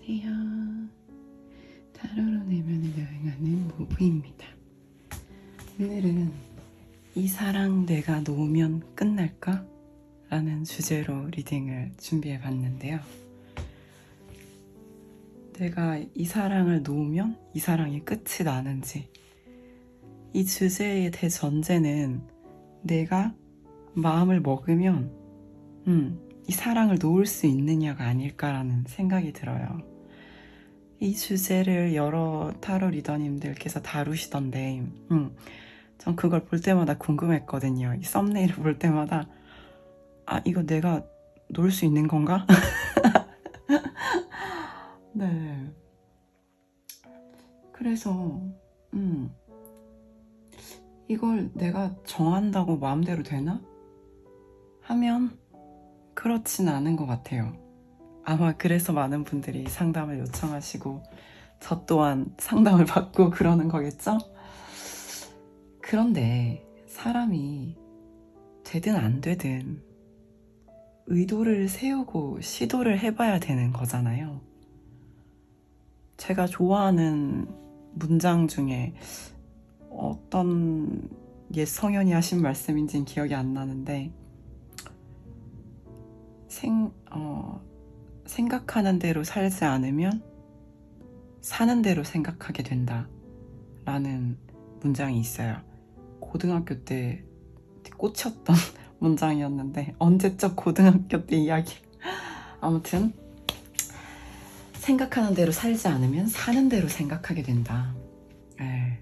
안녕하세요. 타로로 내면을 여행하는 모부입니다. 오늘은 이 사랑 내가 놓으면 끝날까? 라는 주제로 리딩을 준비해 봤는데요. 내가 이 사랑을 놓으면 이 사랑이 끝이 나는지, 이 주제의 대전제는 내가 마음을 먹으면 이 사랑을 놓을 수 있느냐가 아닐까라는 생각이 들어요. 이 주제를 여러 타로 리더님들께서 다루시던데 전 그걸 볼 때마다 궁금했거든요. 이 썸네일을 볼 때마다 이거 내가 놓을 수 있는 건가? 네. 그래서 이걸 내가 정한다고 마음대로 되나? 하면 그렇진 않은 것 같아요. 아마 그래서 많은 분들이 상담을 요청하시고 저 또한 상담을 받고 그러는 거겠죠? 그런데 사람이 되든 안 되든 의도를 세우고 시도를 해봐야 되는 거잖아요. 제가 좋아하는 문장 중에 어떤 옛 성현이 하신 말씀인지는 기억이 안 나는데 생각하는 대로 살지 않으면 사는 대로 생각하게 된다 라는 문장이 있어요. 고등학교 때 꽂혔던 문장이었는데 언제적 고등학교 때 이야기. 아무튼 생각하는 대로 살지 않으면 사는 대로 생각하게 된다. 네.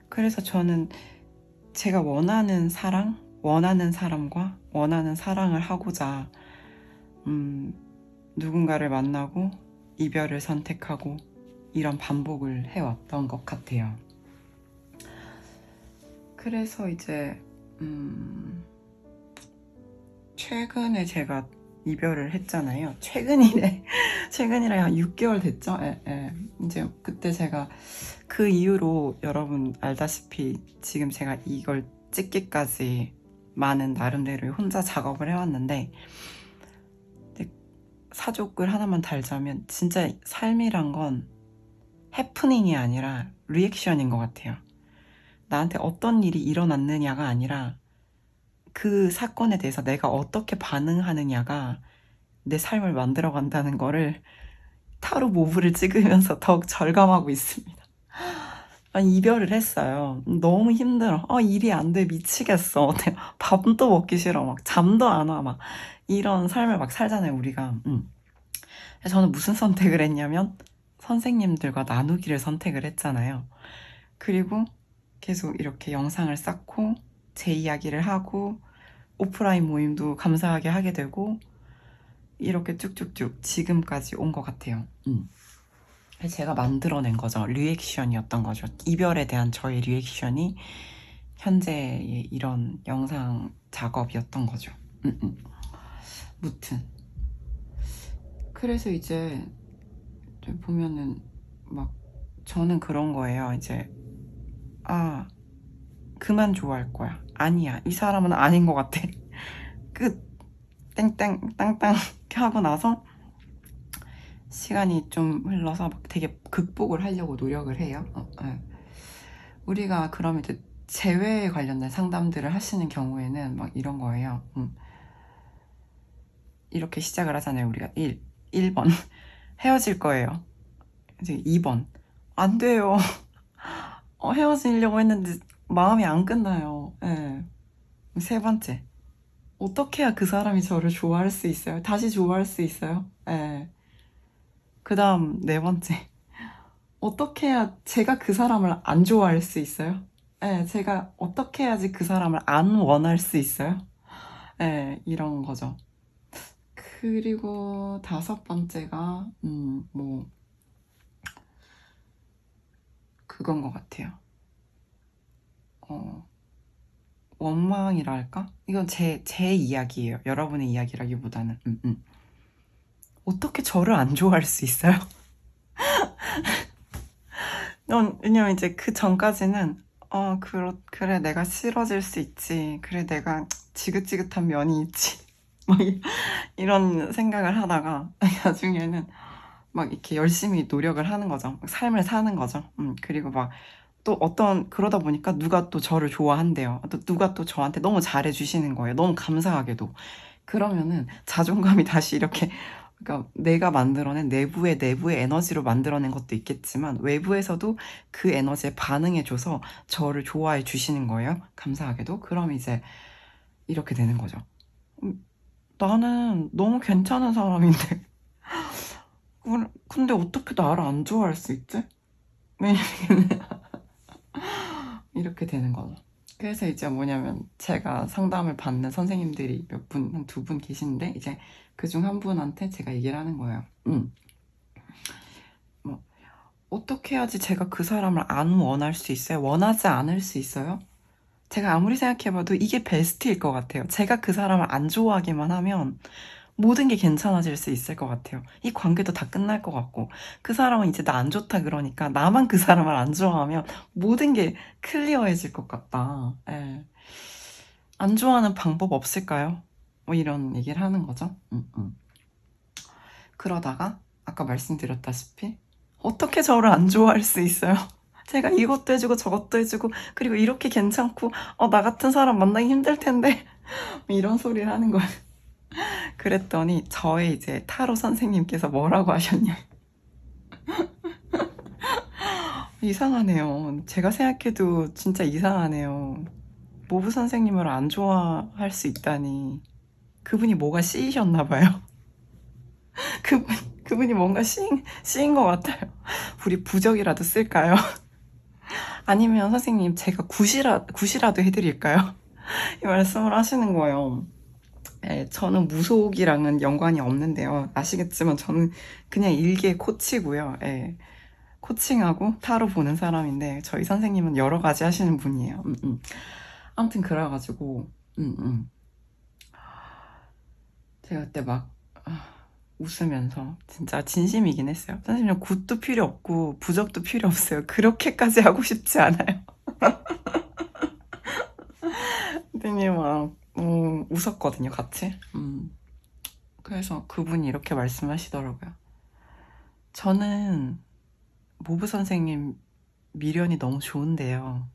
그래서 저는 제가 원하는 사랑, 원하는 사람과 원하는 사랑을 하고자 누군가를 만나고 이별을 선택하고 이런 반복을 해왔던 것 같아요. 그래서 이제 최근에 제가 이별을 했잖아요. 최근이라 한 6개월 됐죠? 이제 그때 제가 그 이후로 여러분 알다시피 지금 제가 이걸 찍기까지 많은 나름대로 혼자 작업을 해왔는데, 사족을 하나만 달자면 진짜 삶이란 건 해프닝이 아니라 리액션인 것 같아요. 나한테 어떤 일이 일어났느냐가 아니라 그 사건에 대해서 내가 어떻게 반응하느냐가 내 삶을 만들어간다는 거를 타로 모브를 찍으면서 더욱 절감하고 있습니다. 이별을 했어요. 너무 힘들어. 일이 안 돼. 미치겠어. 밥도 먹기 싫어. 막 잠도 안 와. 막 이런 삶을 막 살잖아요, 우리가. 저는 무슨 선택을 했냐면 선생님들과 나누기를 선택을 했잖아요. 그리고 계속 이렇게 영상을 쌓고 제 이야기를 하고 오프라인 모임도 감사하게 하게 되고 이렇게 쭉쭉쭉 지금까지 온 것 같아요. 제가 만들어낸 거죠. 리액션이었던 거죠. 이별에 대한 저의 리액션이 현재의 이런 영상 작업이었던 거죠. 무튼 그래서 이제 보면은 막 저는 그런 거예요. 이제 그만 좋아할 거야. 아니야, 이 사람은 아닌 것 같아. 끝. 땡땡 땅땅 하고 나서 시간이 좀 흘러서 막 되게 극복을 하려고 노력을 해요. 우리가 그럼 이제 재회에 관련된 상담들을 하시는 경우에는 막 이런 거예요. 이렇게 시작을 하잖아요. 우리가 1번 헤어질 거예요. 이제 2번 안 돼요. 헤어지려고 했는데 마음이 안 끝나요. 세 번째, 어떻게 해야 그 사람이 저를 좋아할 수 있어요? 다시 좋아할 수 있어요? 그 다음 네 번째, 어떻게 해야 제가 그 사람을 안 좋아할 수 있어요? 제가 어떻게 해야지 그 사람을 안 원할 수 있어요? 이런 거죠. 그리고 다섯 번째가 뭐 그건 것 같아요. 원망이라 할까? 이건 제 이야기예요. 여러분의 이야기라기보다는 어떻게 저를 안 좋아할 수 있어요? 왜냐면 이제 그 전까지는 그래 내가 싫어질 수 있지, 그래 내가 지긋지긋한 면이 있지 막 이런 생각을 하다가 나중에는 막 이렇게 열심히 노력을 하는 거죠. 삶을 사는 거죠. 그리고 막 또 그러다 보니까 누가 또 저를 좋아한대요. 또 누가 또 저한테 너무 잘해주시는 거예요. 너무 감사하게도. 그러면은 자존감이 다시 이렇게, 그러니까 내가 만들어낸 내부의 에너지로 만들어낸 것도 있겠지만 외부에서도 그 에너지에 반응해줘서 저를 좋아해 주시는 거예요. 감사하게도. 그럼 이제 이렇게 되는 거죠. 나는 너무 괜찮은 사람인데 근데 어떻게 나를 안 좋아할 수 있지? 이렇게 되는 거죠. 그래서 이제 뭐냐면 제가 상담을 받는 선생님들이 몇 분, 한 두 분 계신데 이제 그중 한 분한테 제가 얘기를 하는 거예요. 뭐 어떻게 해야지 제가 그 사람을 안 원할 수 있어요? 원하지 않을 수 있어요? 제가 아무리 생각해봐도 이게 베스트일 것 같아요. 제가 그 사람을 안 좋아하기만 하면 모든 게 괜찮아질 수 있을 것 같아요. 이 관계도 다 끝날 것 같고, 그 사람은 이제 나 안 좋다 그러니까 나만 그 사람을 안 좋아하면 모든 게 클리어해질 것 같다. 예. 안 좋아하는 방법 없을까요? 뭐 이런 얘기를 하는 거죠. 그러다가 아까 말씀드렸다시피 어떻게 저를 안 좋아할 수 있어요? 제가 이것도 해주고 저것도 해주고 그리고 이렇게 괜찮고 나 같은 사람 만나기 힘들 텐데 이런 소리를 하는 거예요. 그랬더니 저의 이제 타로 선생님께서 뭐라고 하셨냐. 이상하네요. 제가 생각해도 진짜 이상하네요. 모부 선생님을 안 좋아할 수 있다니. 그분이 뭐가 씌이셨나 봐요. 그분이 뭔가 씌인 것 같아요. 우리 부적이라도 쓸까요? 아니면 선생님 제가 굿이라도 해드릴까요? 이 말씀을 하시는 거예요. 네, 저는 무속이랑은 연관이 없는데요. 아시겠지만 저는 그냥 일개 코치고요. 네, 코칭하고 타로 보는 사람인데 저희 선생님은 여러 가지 하시는 분이에요. 아무튼 그래가지고 제가 그때 막 웃으면서 진짜 진심이긴 했어요. 선생님 굿도 필요 없고 부적도 필요 없어요. 그렇게까지 하고 싶지 않아요. 선생님 막 웃었거든요, 같이. 그래서 그분이 이렇게 말씀하시더라고요. 저는 모부 선생님 미련이 너무 좋은데요.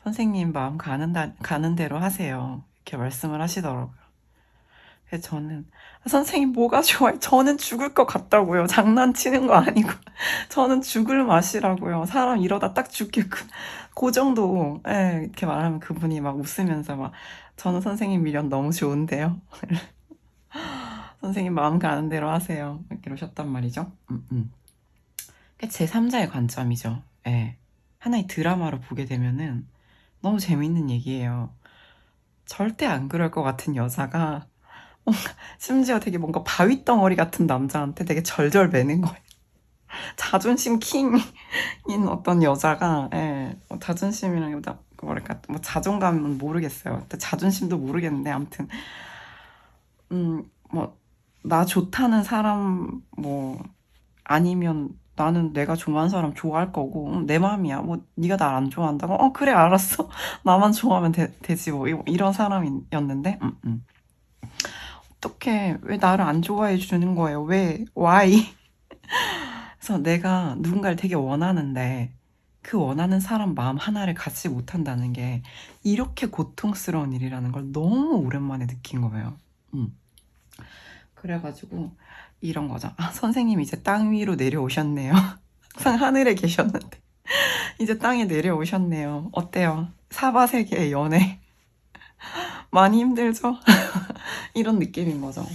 선생님 마음 가는 대로 하세요. 이렇게 말씀을 하시더라고요. 그래서 저는 선생님 뭐가 좋아요? 저는 죽을 것 같다고요. 장난치는 거 아니고 저는 죽을 맛이라고요. 사람 이러다 딱 죽겠군. 그 정도. 예, 이렇게 말하면 그분이 막 웃으면서 막 저는 선생님 미련 너무 좋은데요. 선생님 마음 가는 대로 하세요. 이렇게 그러셨단 말이죠. 제 3자의 관점이죠. 예. 하나의 드라마로 보게 되면은 너무 재밌는 얘기예요. 절대 안 그럴 것 같은 여자가 심지어 되게 뭔가 바위덩어리 같은 남자한테 되게 절절 매는 거예요. 자존심 킹인 어떤 여자가, 예, 자존심이랑 뭐랄까, 뭐 자존감은 모르겠어요. 자존심도 모르겠는데, 아무튼, 뭐, 나 좋다는 사람, 뭐, 아니면 나는 내가 좋아하는 사람 좋아할 거고, 내 마음이야. 뭐, 네가 날 안 좋아한다고? 그래, 알았어. 나만 좋아하면 되지, 뭐, 이런 사람이었는데, 어떻게, 왜 나를 안 좋아해 주는 거예요? 왜, why? 그래서 내가 누군가를 되게 원하는데 그 원하는 사람 마음 하나를 갖지 못한다는 게 이렇게 고통스러운 일이라는 걸 너무 오랜만에 느낀 거예요. 그래가지고 이런 거죠. 선생님이 이제 땅 위로 내려오셨네요. 항상 하늘에 계셨는데 이제 땅에 내려오셨네요. 어때요? 사바세계의 연애 많이 힘들죠? 이런 느낌인 거죠.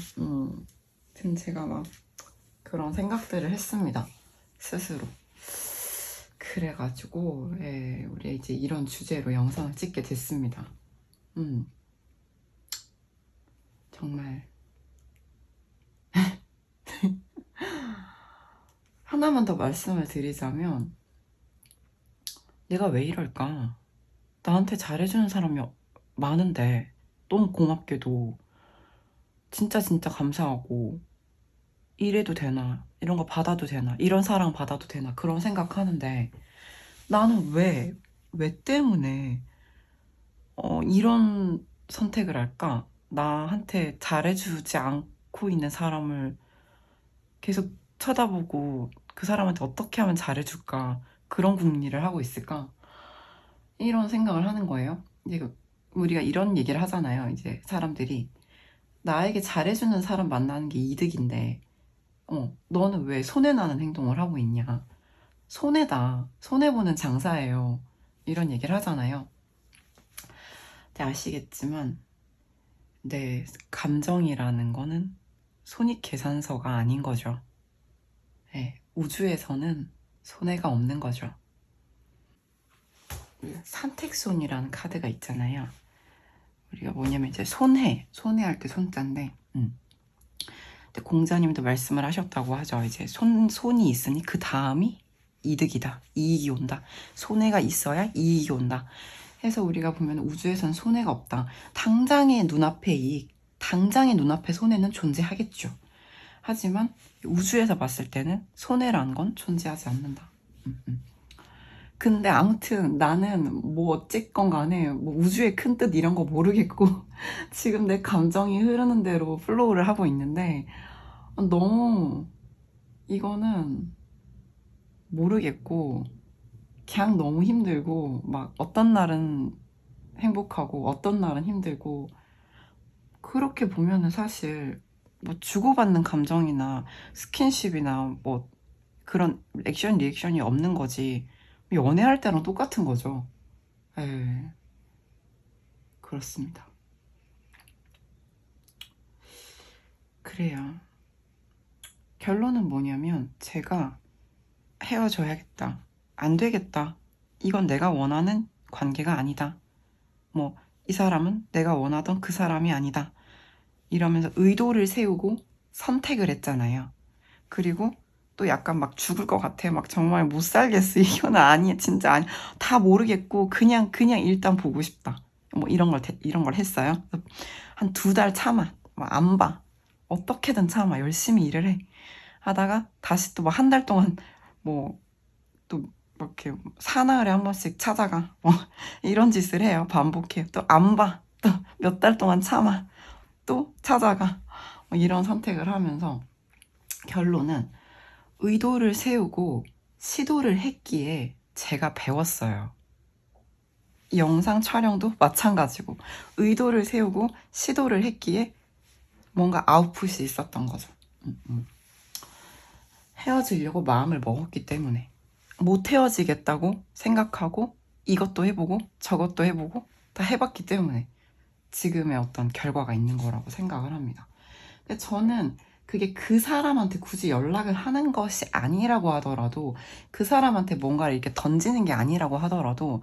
제가 막 그런 생각들을 했습니다. 스스로. 그래가지고 예, 우리 이제 이런 주제로 영상을 찍게 됐습니다. 정말 하나만 더 말씀을 드리자면 내가 왜 이럴까? 나한테 잘해주는 사람이 많은데 너무 고맙게도 진짜 진짜 감사하고 이래도 되나? 이런 거 받아도 되나? 이런 사랑 받아도 되나? 그런 생각하는데 나는 왜 때문에 이런 선택을 할까? 나한테 잘해주지 않고 있는 사람을 계속 쳐다보고 그 사람한테 어떻게 하면 잘해줄까, 그런 궁리를 하고 있을까, 이런 생각을 하는 거예요. 이제 우리가 이런 얘기를 하잖아요. 이제 사람들이 나에게 잘해주는 사람 만나는 게 이득인데 너는 왜 손해나는 행동을 하고 있냐, 손해다, 손해보는 장사예요, 이런 얘기를 하잖아요. 근데 아시겠지만 내 감정이라는 거는 손익계산서가 아닌 거죠. 네, 우주에서는 손해가 없는 거죠. 산택손이라는 카드가 있잖아요. 우리가 뭐냐면 이제 손해할 때 손자인데, 근데 공자님도 말씀을 하셨다고 하죠. 이제 손이 있으니 그 다음이 이득이다, 이익이 온다. 손해가 있어야 이익이 온다. 해서 우리가 보면 우주에선 손해가 없다. 당장의 눈앞의 이익, 당장의 눈앞의 손해는 존재하겠죠. 하지만 우주에서 봤을 때는 손해란 건 존재하지 않는다. 근데 아무튼 나는 뭐 어쨌건 간에 뭐 우주의 큰 뜻 이런 거 모르겠고 지금 내 감정이 흐르는 대로 플로우를 하고 있는데, 너무 이거는 모르겠고 그냥 너무 힘들고, 막 어떤 날은 행복하고 어떤 날은 힘들고, 그렇게 보면은 사실 뭐 주고받는 감정이나 스킨십이나 뭐 그런 액션 리액션이 없는 거지, 연애할 때랑 똑같은 거죠. 예, 그렇습니다. 그래요. 결론은 뭐냐면 제가 헤어져야겠다, 안 되겠다, 이건 내가 원하는 관계가 아니다, 뭐 이 사람은 내가 원하던 그 사람이 아니다, 이러면서 의도를 세우고 선택을 했잖아요. 그리고 또 약간 막 죽을 것 같아, 막 정말 못 살겠어, 이건 아니야, 진짜 아니, 다 모르겠고 그냥 일단 보고 싶다, 뭐 이런 걸 했어요. 한 2달 참아, 안 봐, 어떻게든 참아, 열심히 일을 해. 하다가 다시 또 막 한 달 동안 뭐 또 이렇게 사나흘에 한 번씩 찾아가, 이런 짓을 해요. 반복해요. 또 안 봐, 또 몇 달 동안 참아, 또 찾아가, 이런 선택을 하면서 결론은 의도를 세우고 시도를 했기에 제가 배웠어요. 이 영상 촬영도 마찬가지고 의도를 세우고 시도를 했기에 뭔가 아웃풋이 있었던 거죠. 헤어지려고 마음을 먹었기 때문에, 못 헤어지겠다고 생각하고 이것도 해보고 저것도 해보고 다 해봤기 때문에 지금의 어떤 결과가 있는 거라고 생각을 합니다. 근데 저는 그게 그 사람한테 굳이 연락을 하는 것이 아니라고 하더라도, 그 사람한테 뭔가를 이렇게 던지는 게 아니라고 하더라도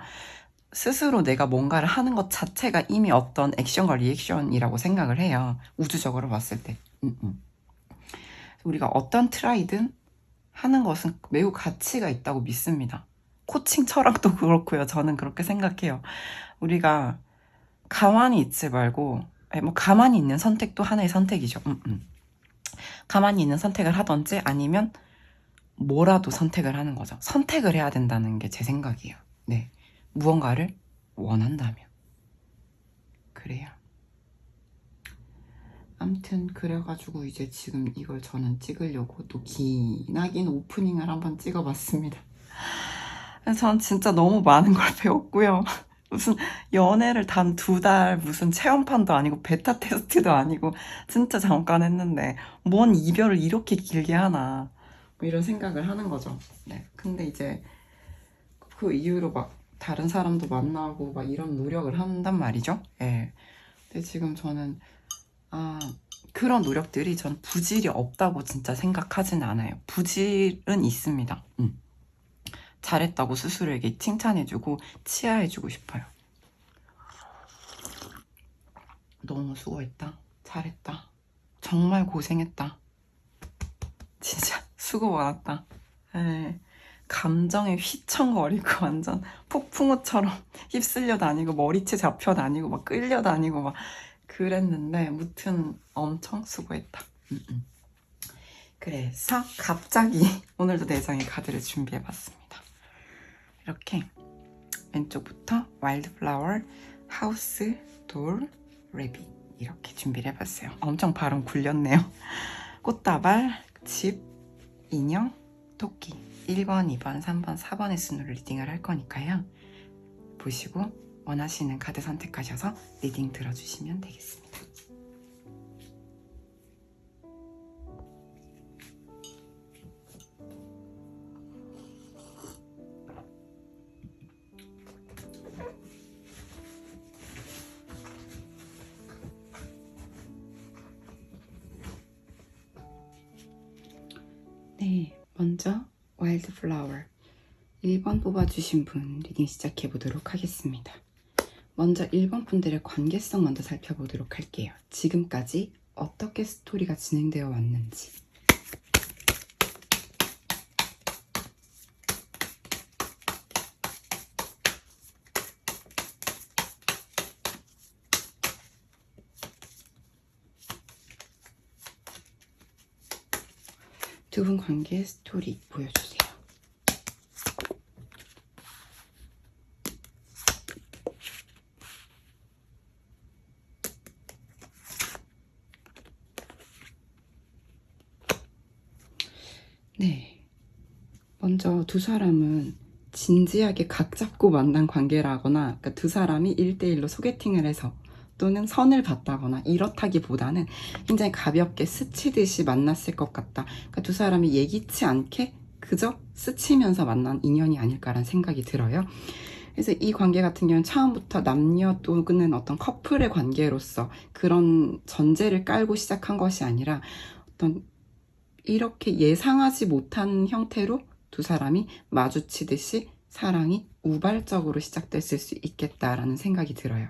스스로 내가 뭔가를 하는 것 자체가 이미 어떤 액션과 리액션이라고 생각을 해요. 우주적으로 봤을 때. 우리가 어떤 트라이든 하는 것은 매우 가치가 있다고 믿습니다. 코칭 철학도 그렇고요. 저는 그렇게 생각해요. 우리가 가만히 있지 말고, 뭐 가만히 있는 선택도 하나의 선택이죠. 가만히 있는 선택을 하든지 아니면 뭐라도 선택을 하는 거죠. 선택을 해야 된다는 게 제 생각이에요. 네, 무언가를 원한다면. 그래요. 아무튼 그래가지고 이제 지금 이걸 저는 찍으려고 또 기나긴 오프닝을 한번 찍어봤습니다. 전 진짜 너무 많은 걸 배웠고요. 무슨 연애를 단 2달, 무슨 체험판도 아니고 베타 테스트도 아니고 진짜 잠깐 했는데 뭔 이별을 이렇게 길게 하나, 뭐 이런 생각을 하는 거죠. 네. 근데 이제 그 이후로 막 다른 사람도 만나고 막 이런 노력을 한단 말이죠. 예. 근데 지금 저는 그런 노력들이 전 부질이 없다고 진짜 생각하진 않아요. 부질은 있습니다. 잘했다고 스스로에게 칭찬해주고 치하해주고 싶어요. 너무 수고했다, 잘했다, 정말 고생했다, 진짜 수고 많았다. 에, 감정에 휘청거리고 완전 폭풍우처럼 휩쓸려 다니고 머리채 잡혀 다니고 막 끌려 다니고 막 그랬는데 무튼 엄청 수고했다. 그래서 갑자기 오늘도 4장의 카드를 준비해봤습니다. 이렇게 왼쪽부터 와일드 플라워, 하우스, 돌, 레빗 이렇게 준비를 해봤어요. 엄청 발음 굴렸네요. 꽃다발, 집, 인형, 토끼 1번, 2번, 3번, 4번의 순으로 리딩을 할 거니까요. 보시고 원하시는 카드 선택하셔서 리딩 들어주시면 되겠습니다. 네, 먼저 와일드 플라워 1번 뽑아주신 분 리딩 시작해 보도록 하겠습니다. 먼저 1번 분들의 관계성 먼저 살펴보도록 할게요. 지금까지 어떻게 스토리가 진행되어 왔는지. 두 분 관계의 스토리 보여주세요. 네, 먼저 두 사람은 진지하게 각 잡고 만난 관계라거나, 그러니까 두 사람이 1대1로 소개팅을 해서 또는 선을 봤다거나 이렇다기보다는 굉장히 가볍게 스치듯이 만났을 것 같다. 그러니까 두 사람이 예기치 않게 그저 스치면서 만난 인연이 아닐까라는 생각이 들어요. 그래서 이 관계 같은 경우는 처음부터 남녀 또는 어떤 커플의 관계로서 그런 전제를 깔고 시작한 것이 아니라 어떤 이렇게 예상하지 못한 형태로 두 사람이 마주치듯이 사랑이 우발적으로 시작됐을 수 있겠다라는 생각이 들어요.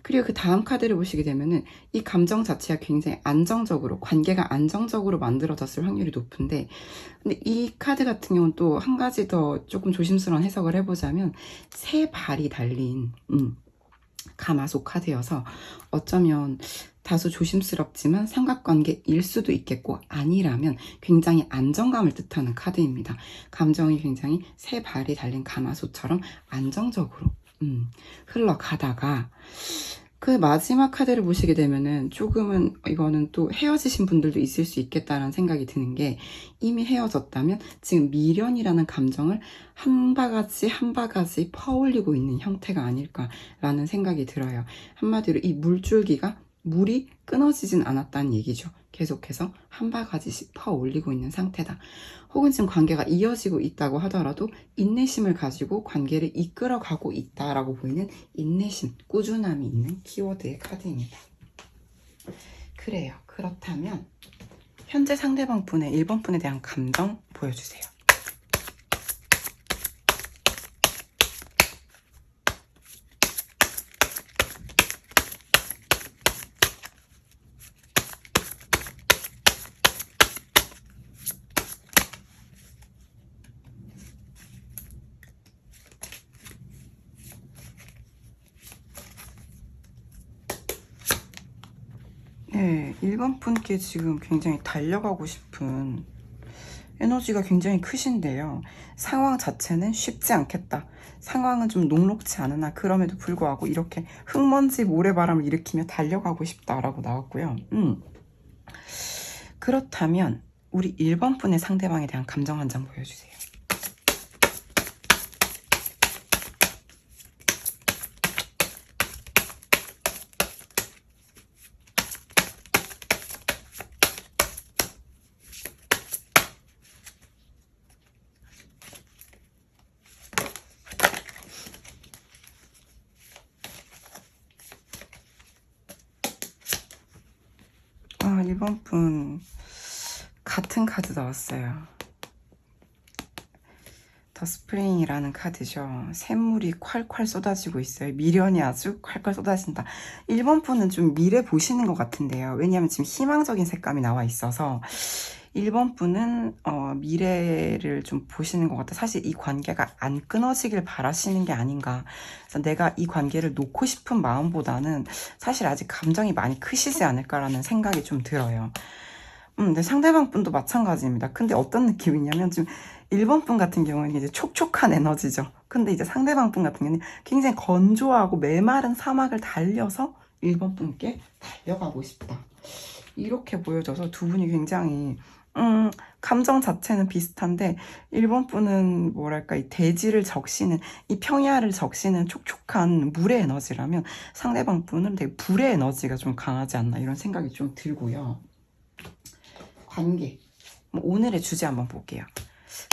그리고 그 다음 카드를 보시게 되면은 이 감정 자체가 굉장히 안정적으로, 관계가 안정적으로 만들어졌을 확률이 높은데, 근데 이 카드 같은 경우는 또 한 가지 더 조금 조심스러운 해석을 해보자면 새 발이 달린 가마솥 카드여서 어쩌면 다소 조심스럽지만 삼각관계일 수도 있겠고, 아니라면 굉장히 안정감을 뜻하는 카드입니다. 감정이 굉장히 새 발이 달린 가마솥처럼 안정적으로 흘러가다가 그 마지막 카드를 보시게 되면은 조금은 이거는 또 헤어지신 분들도 있을 수 있겠다라는 생각이 드는 게, 이미 헤어졌다면 지금 미련이라는 감정을 한 바가지 한 바가지 퍼올리고 있는 형태가 아닐까라는 생각이 들어요. 한마디로 이 물줄기가 물이 끊어지진 않았다는 얘기죠. 계속해서 한 바가지씩 퍼올리고 있는 상태다. 혹은 지금 관계가 이어지고 있다고 하더라도 인내심을 가지고 관계를 이끌어가고 있다라고 보이는 인내심, 꾸준함이 있는 키워드의 카드입니다. 그래요. 그렇다면 현재 상대방 분의 1번 분에 대한 감정 보여주세요. 네, 1번 분께 지금 굉장히 달려가고 싶은 에너지가 굉장히 크신데요. 상황 자체는 쉽지 않겠다. 상황은 좀 녹록지 않으나 그럼에도 불구하고 이렇게 흙먼지 모래바람을 일으키며 달려가고 싶다라고 나왔고요. 그렇다면 우리 1번 분의 상대방에 대한 감정 한 장 보여주세요. 아, 1번 분 같은 카드 나왔어요. 더 스프링이라는 카드죠. 샘물이 콸콸 쏟아지고 있어요. 미련이 아주 콸콸 쏟아진다. 1번 분은 좀 미래 보시는 것 같은데요. 왜냐하면 지금 희망적인 색감이 나와 있어서 1번 분은 미래를 좀 보시는 것 같아요. 사실 이 관계가 안 끊어지길 바라시는 게 아닌가. 그래서 내가 이 관계를 놓고 싶은 마음보다는 사실 아직 감정이 많이 크시지 않을까라는 생각이 좀 들어요. 근데 상대방 분도 마찬가지입니다. 근데 어떤 느낌이냐면 지금 1번 분 같은 경우는 이제 촉촉한 에너지죠. 근데 이제 상대방 분 같은 경우는 굉장히 건조하고 메마른 사막을 달려서 1번 분께 달려가고 싶다. 이렇게 보여져서 두 분이 굉장히 감정 자체는 비슷한데 1번 분은 뭐랄까 이 대지를 적시는 이 평야를 적시는 촉촉한 물의 에너지라면 상대방 분은 되게 불의 에너지가 좀 강하지 않나 이런 생각이 좀 들고요. 관계. 뭐 오늘의 주제 한번 볼게요.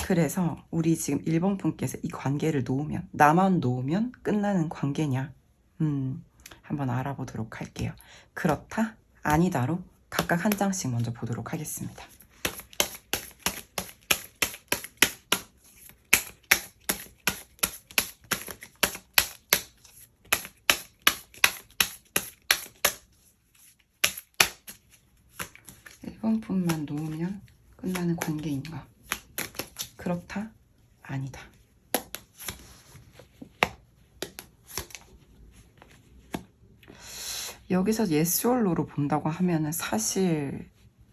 그래서 우리 지금 1번 분께서 이 관계를 놓으면 나만 놓으면 끝나는 관계냐? 한번 알아보도록 할게요. 그렇다? 아니다로 각각 한 장씩 먼저 보도록 하겠습니다. 일번 분만 놓으면 끝나는 관계인가? 그렇다? 아니다. 여기서 yes or no로 본다고 하면은 사실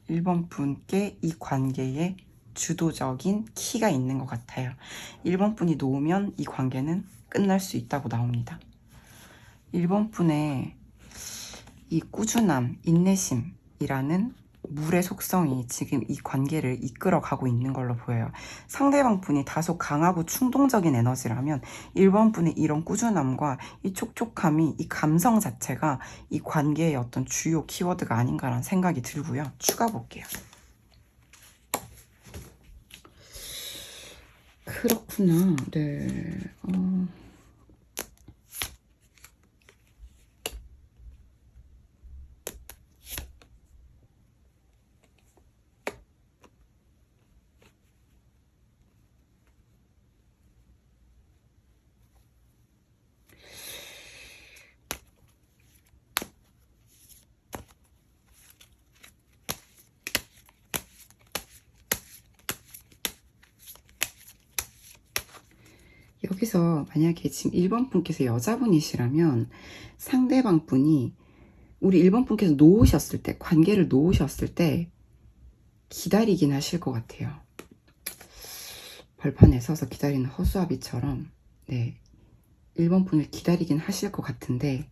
1번 분께 이 관계에 주도적인 키가 있는 것 같아요. 1번 분이 놓으면 이 관계는 끝날 수 있다고 나옵니다. 1번 분의 이 꾸준함, 인내심이라는 물의 속성이 지금 이 관계를 이끌어가고 있는 걸로 보여요. 상대방 분이 다소 강하고 충동적인 에너지라면 1번 분의 이런 꾸준함과 이 촉촉함이 이 감성 자체가 이 관계의 어떤 주요 키워드가 아닌가라는 생각이 들고요. 추가 볼게요. 그렇구나. 네. 여기서 만약에 지금 1번 분께서 여자분이시라면 상대방 분이 우리 1번 분께서 놓으셨을 때, 관계를 놓으셨을 때 기다리긴 하실 것 같아요. 벌판에 서서 기다리는 허수아비처럼 네, 1번 분을 기다리긴 하실 것 같은데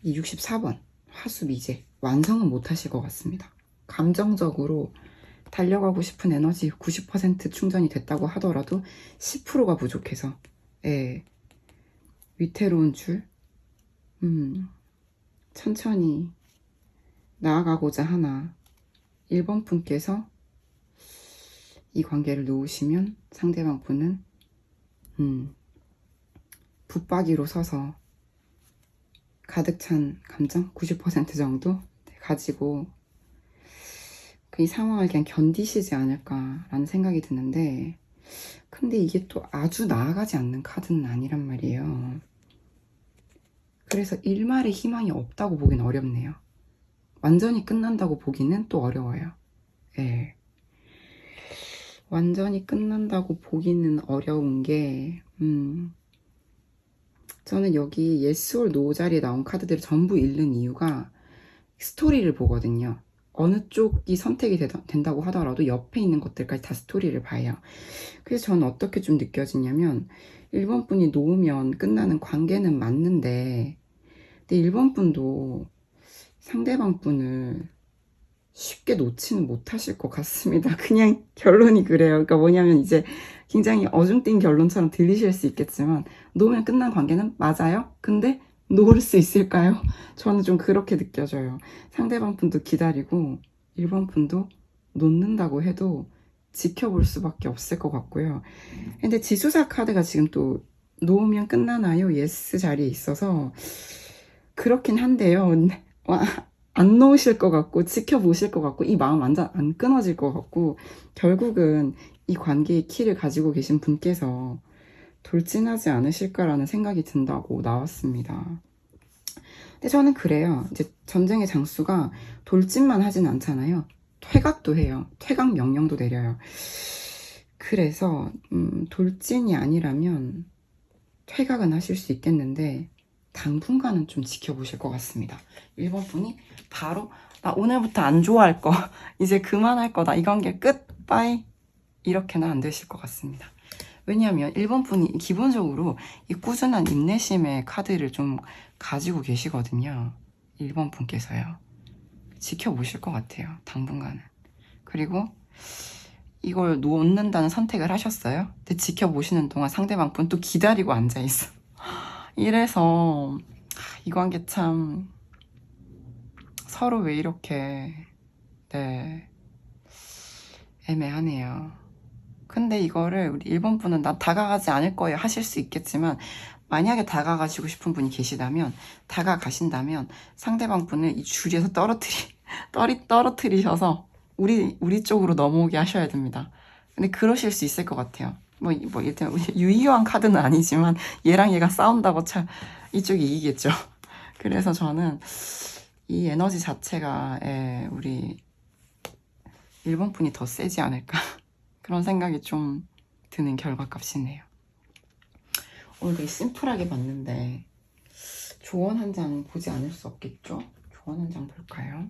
이 64번 화수미제 완성은 못 하실 것 같습니다. 감정적으로 달려가고 싶은 에너지 90% 충전이 됐다고 하더라도 10%가 부족해서 예, 위태로운 줄 천천히 나아가고자 하나 1번 분께서 이 관계를 놓으시면 상대방 분은 붙박이로 서서 가득 찬 감정 90% 정도 가지고 이 상황을 그냥 견디시지 않을까라는 생각이 드는데 근데 이게 또 아주 나아가지 않는 카드는 아니란 말이에요. 그래서 일말의 희망이 없다고 보긴 어렵네요. 완전히 끝난다고 보기는 또 어려워요. 예. 완전히 끝난다고 보기는 어려운 게 저는 여기 yes or no 자리에 나온 카드들을 전부 읽는 이유가 스토리를 보거든요. 어느 쪽이 선택이 된다고 하더라도 옆에 있는 것들까지 다 스토리를 봐요. 그래서 저는 어떻게 좀 느껴지냐면 1번 분이 놓으면 끝나는 관계는 맞는데 근데 1번 분도 상대방 분을 쉽게 놓지는 못하실 것 같습니다. 그냥 결론이 그래요. 그러니까 뭐냐면 이제 굉장히 어중뛴 결론처럼 들리실 수 있겠지만 놓으면 끝난 관계는 맞아요. 근데 놓을 수 있을까요? 저는 좀 그렇게 느껴져요. 상대방 분도 기다리고 1번 분도 놓는다고 해도 지켜볼 수밖에 없을 것 같고요. 근데 지수사 카드가 지금 또 놓으면 끝나나요? 예스 자리에 있어서 그렇긴 한데요. 안 놓으실 것 같고 지켜보실 것 같고 이 마음 완전 안 끊어질 것 같고 결국은 이 관계의 키를 가지고 계신 분께서 돌진하지 않으실까라는 생각이 든다고 나왔습니다. 근데 저는 그래요. 이제 전쟁의 장수가 돌진만 하진 않잖아요. 퇴각도 해요. 퇴각 명령도 내려요. 그래서 돌진이 아니라면 퇴각은 하실 수 있겠는데 당분간은 좀 지켜보실 것 같습니다. 1번 분이 바로 나 오늘부터 안 좋아할 거 이제 그만할 거다 이 관계 끝 빠이 이렇게는 안 되실 것 같습니다. 왜냐하면 1번 분이 기본적으로 이 꾸준한 인내심의 카드를 좀 가지고 계시거든요. 1번 분께서요. 지켜보실 것 같아요. 당분간은. 그리고 이걸 놓는다는 선택을 하셨어요. 근데 지켜보시는 동안 상대방 분 또 기다리고 앉아있어. 이래서 이 관계 참 서로 왜 이렇게 네 애매하네요. 근데 이거를 우리 일본 분은 나 다가가지 않을 거예요 하실 수 있겠지만, 만약에 다가가시고 싶은 분이 계시다면, 다가가신다면 상대방 분을 이 줄에서 떨어뜨리셔서 우리 쪽으로 넘어오게 하셔야 됩니다. 근데 그러실 수 있을 것 같아요. 일단 유희왕 카드는 아니지만 얘랑 얘가 싸운다고 이쪽이 이기겠죠. 그래서 저는 이 에너지 자체가 우리 일본 분이 더 세지 않을까 그런 생각이 좀 드는 결과값이네요. 오늘 되게 심플하게 봤는데 조언 한 장 보지 않을 수 없겠죠? 조언 한 장 볼까요?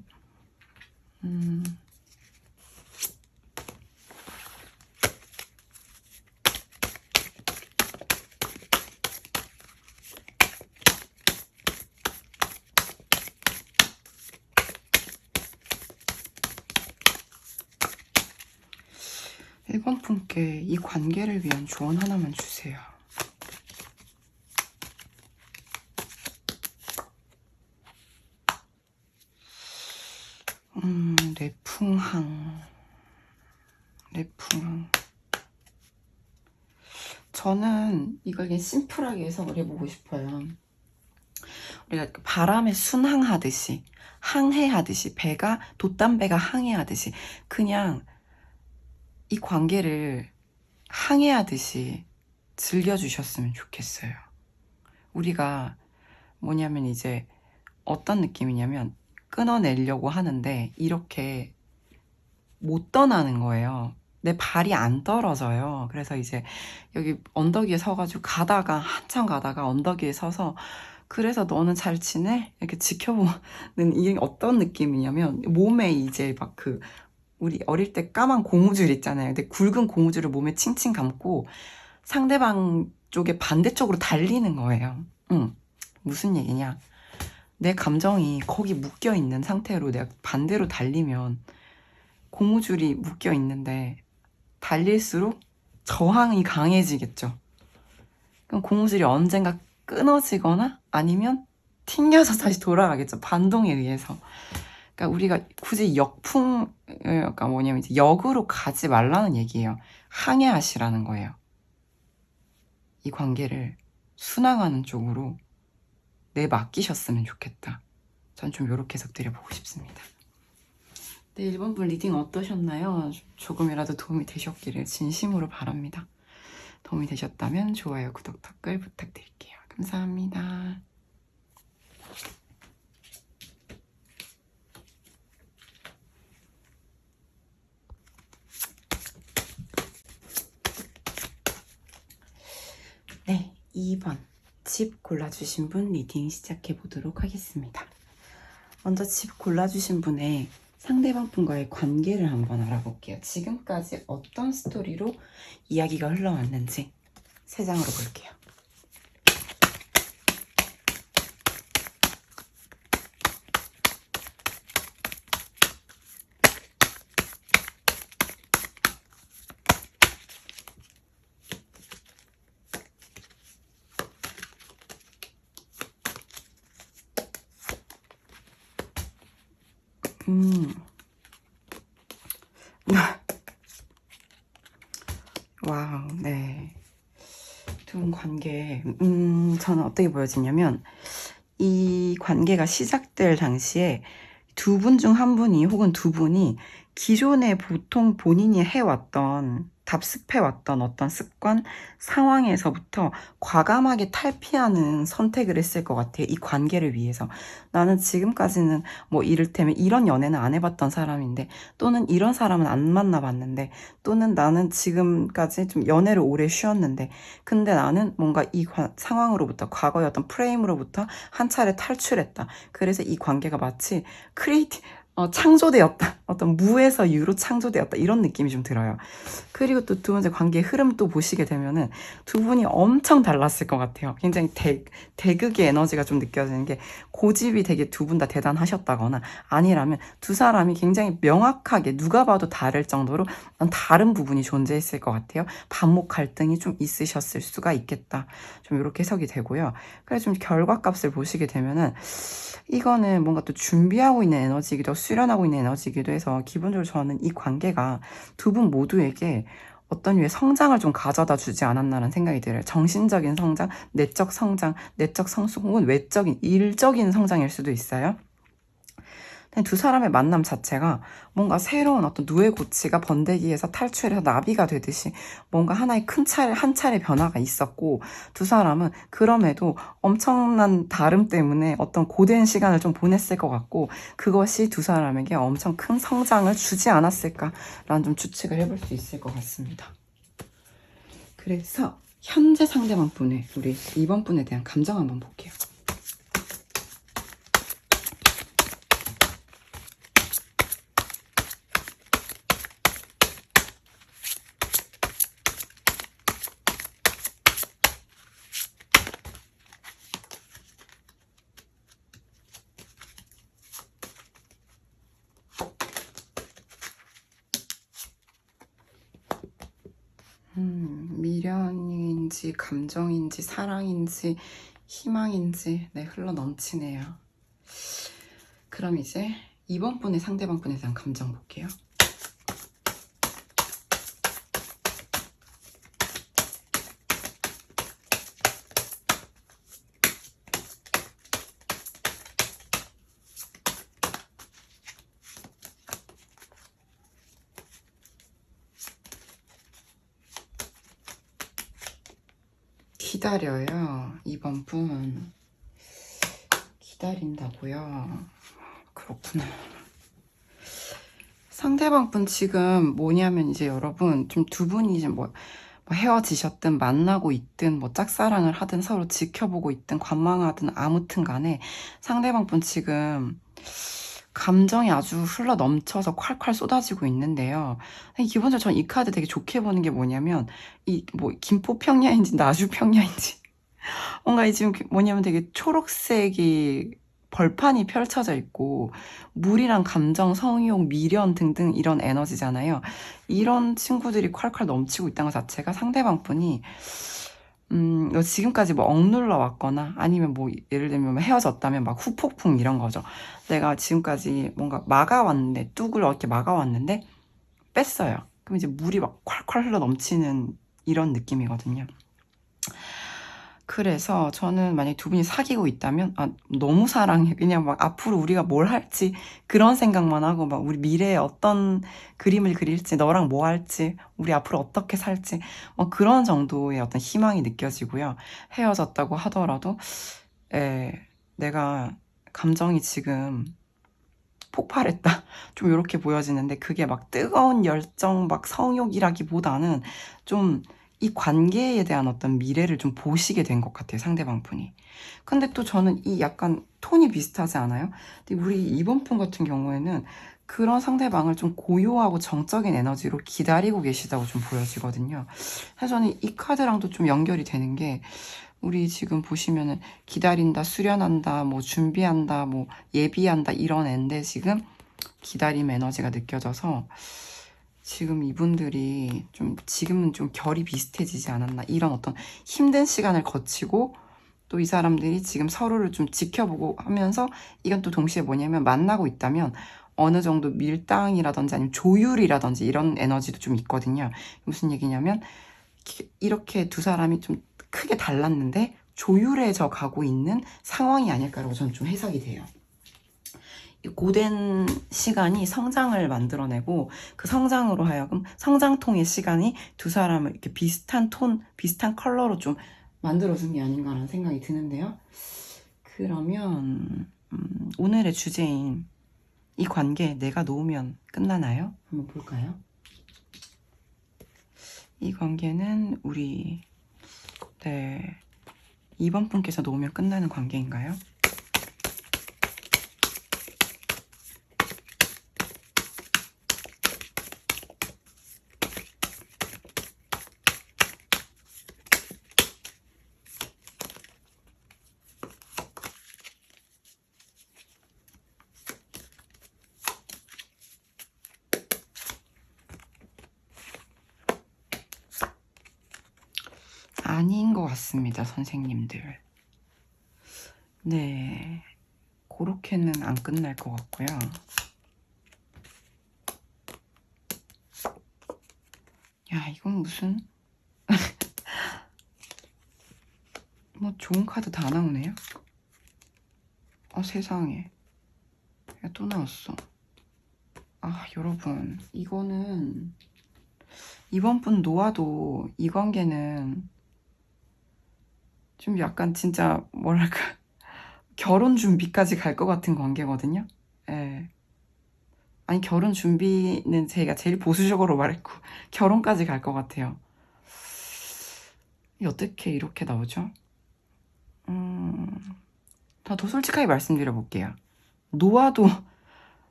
1번 분께 이 관계를 위한 조언 하나만 주세요. 내풍항. 저는 이걸 그냥 심플하게 해석을 해보고 싶어요. 우리가 바람에 순항하듯이, 항해하듯이, 돛담배가 항해하듯이, 그냥 이 관계를 항해하듯이 즐겨주셨으면 좋겠어요. 우리가 뭐냐면 이제 어떤 느낌이냐면 끊어내려고 하는데 이렇게 못 떠나는 거예요. 내 발이 안 떨어져요. 그래서 이제 여기 언덕 위에 서가지고 한참 가다가 언덕 위에 서서 그래서 너는 잘 지내? 이렇게 지켜보는 이게 어떤 느낌이냐면 몸에 이제 막 우리 어릴 때 까만 고무줄 있잖아요. 근데 굵은 고무줄을 몸에 칭칭 감고 상대방 쪽에 반대쪽으로 달리는 거예요. 무슨 얘기냐? 내 감정이 거기 묶여 있는 상태로 내가 반대로 달리면 고무줄이 묶여 있는데 달릴수록 저항이 강해지겠죠. 그럼 고무줄이 언젠가 끊어지거나 아니면 튕겨서 다시 돌아가겠죠. 반동에 의해서. 그러니까 우리가 굳이 그러니까 뭐냐면 이제 역으로 가지 말라는 얘기예요. 항해하시라는 거예요. 이 관계를 순항하는 쪽으로 맡기셨으면 좋겠다. 전 좀 이렇게 해석 드려보고 싶습니다. 네, 1번 분 리딩 어떠셨나요? 조금이라도 도움이 되셨기를 진심으로 바랍니다. 도움이 되셨다면 좋아요, 구독, 댓글 부탁드릴게요. 감사합니다. 네, 2번 집 골라주신 분 리딩 시작해 보도록 하겠습니다. 먼저 집 골라주신 분의 상대방 분과의 관계를 한번 알아볼게요. 지금까지 어떤 스토리로 이야기가 흘러왔는지 3장으로 볼게요. 와우, 네. 두 분 관계, 저는 어떻게 보여지냐면, 이 관계가 시작될 당시에 두 분 중 한 분이 혹은 두 분이 기존에 보통 본인이 해왔던, 답습해왔던 어떤 습관, 상황에서부터 과감하게 탈피하는 선택을 했을 것 같아요. 이 관계를 위해서. 나는 지금까지는 뭐 이를테면 이런 연애는 안 해봤던 사람인데, 또는 이런 사람은 안 만나봤는데, 또는 나는 지금까지 좀 연애를 오래 쉬었는데, 근데 나는 뭔가 이 상황으로부터, 과거의 어떤 프레임으로부터 한 차례 탈출했다. 그래서 이 관계가 마치 창조되었다. 어떤 무에서 유로 창조되었다 이런 느낌이 좀 들어요. 그리고 또 두 번째 관계의 흐름 또 보시게 되면은 두 분이 엄청 달랐을 것 같아요. 굉장히 대극의 에너지가 좀 느껴지는 게 고집이 되게 두 분 다 대단하셨다거나 아니라면 두 사람이 굉장히 명확하게 누가 봐도 다를 정도로 다른 부분이 존재했을 것 같아요. 반목 갈등이 좀 있으셨을 수가 있겠다. 좀 이렇게 해석이 되고요. 그래서 좀 결과값을 보시게 되면은 이거는 뭔가 또 준비하고 있는 에너지이기도 하고 수련하고 있는 에너지이기도 해서 기본적으로 저는 이 관계가 두 분 모두에게 어떤 류의 성장을 좀 가져다 주지 않았나라는 생각이 들어요. 정신적인 성장, 내적 성장, 내적 성숙 혹은 외적인, 일적인 성장일 수도 있어요. 두 사람의 만남 자체가 뭔가 새로운 어떤 누에 고치가 번데기에서 탈출해서 나비가 되듯이 뭔가 하나의 한 차례 변화가 있었고 두 사람은 그럼에도 엄청난 다름 때문에 어떤 고된 시간을 좀 보냈을 것 같고 그것이 두 사람에게 엄청 큰 성장을 주지 않았을까라는 좀 추측을 해볼 수 있을 것 같습니다. 그래서 현재 상대방 분의 우리 이번 분에 대한 감정 한번 볼게요. 미련인지 감정인지 사랑인지 희망인지 네, 흘러 넘치네요. 그럼 이제 이번 분의 상대방 분에 대한 감정 볼게요. 기다려요. 이번 분 기다린다고요. 그렇구나. 상대방 분 지금 뭐냐면 이제 여러분 좀 두 분이 이제 뭐 헤어지셨든 만나고 있든 뭐 짝사랑을 하든 서로 지켜보고 있든 관망하든 아무튼 간에 상대방 분 지금 감정이 아주 흘러 넘쳐서 콸콸 쏟아지고 있는데요. 기본적으로 전 이 카드 되게 좋게 보는 게 뭐냐면 이 뭐 김포평야인지 나주평야인지 뭔가 이 지금 뭐냐면 되게 초록색이 벌판이 펼쳐져 있고 물이랑 감정, 성욕, 미련 등등 이런 에너지잖아요. 이런 친구들이 콸콸 넘치고 있다는 것 자체가 상대방 분이 지금까지 뭐 억눌러 왔거나 아니면 뭐 예를 들면 뭐 헤어졌다면 막 후폭풍 이런 거죠. 내가 지금까지 뭔가 막아왔는데 뚝을 이렇게 막아왔는데 뺐어요. 그럼 이제 물이 막 콸콸 흘러 넘치는 이런 느낌이거든요. 그래서 저는 만약에 두 분이 사귀고 있다면 너무 사랑해. 그냥 막 앞으로 우리가 뭘 할지 그런 생각만 하고 막 우리 미래에 어떤 그림을 그릴지 너랑 뭐 할지 우리 앞으로 어떻게 살지 뭐 그런 정도의 어떤 희망이 느껴지고요. 헤어졌다고 하더라도 내가 감정이 지금 폭발했다. 좀 이렇게 보여지는데 그게 막 뜨거운 열정, 막 성욕이라기보다는 좀 이 관계에 대한 어떤 미래를 좀 보시게 된 것 같아요, 상대방 분이. 근데 또 저는 이 약간 톤이 비슷하지 않아요? 근데 우리 이번 분 같은 경우에는 그런 상대방을 좀 고요하고 정적인 에너지로 기다리고 계시다고 좀 보여지거든요. 그래서 저는 이 카드랑도 좀 연결이 되는 게 우리 지금 보시면은 기다린다, 수련한다, 뭐 준비한다, 뭐 예비한다 이런 앤데 지금 기다림 에너지가 느껴져서 지금 이분들이 좀 지금은 좀 결이 비슷해지지 않았나 이런 어떤 힘든 시간을 거치고 또 이 사람들이 지금 서로를 좀 지켜보고 하면서 이건 또 동시에 뭐냐면 만나고 있다면 어느 정도 밀당이라든지 아니면 조율이라든지 이런 에너지도 좀 있거든요. 무슨 얘기냐면 이렇게 두 사람이 좀 크게 달랐는데 조율해져 가고 있는 상황이 아닐까라고 저는 좀 해석이 돼요. 고된 시간이 성장을 만들어내고 그 성장으로 하여금 성장통의 시간이 두 사람을 이렇게 비슷한 톤, 비슷한 컬러로 좀 만들어준 게 아닌가라는 생각이 드는데요. 그러면 오늘의 주제인 이 관계 내가 놓으면 끝나나요? 한번 볼까요? 이 관계는 우리 이번 분께서 놓으면 끝나는 관계인가요? 아닌 것 같습니다, 선생님들. 네, 그렇게는 안 끝날 것 같고요. 야, 이건 무슨 뭐 좋은 카드 다 나오네요. 세상에. 야, 또 나왔어. 여러분, 이거는 이번 분 놓아도 이 관계는 좀 약간 진짜 뭐랄까 결혼 준비까지 갈 것 같은 관계거든요. 예. 아니, 결혼 준비는 제가 제일 보수적으로 말했고 결혼까지 갈 것 같아요. 어떻게 이렇게 나오죠? 더 솔직하게 말씀드려 볼게요. 놓아도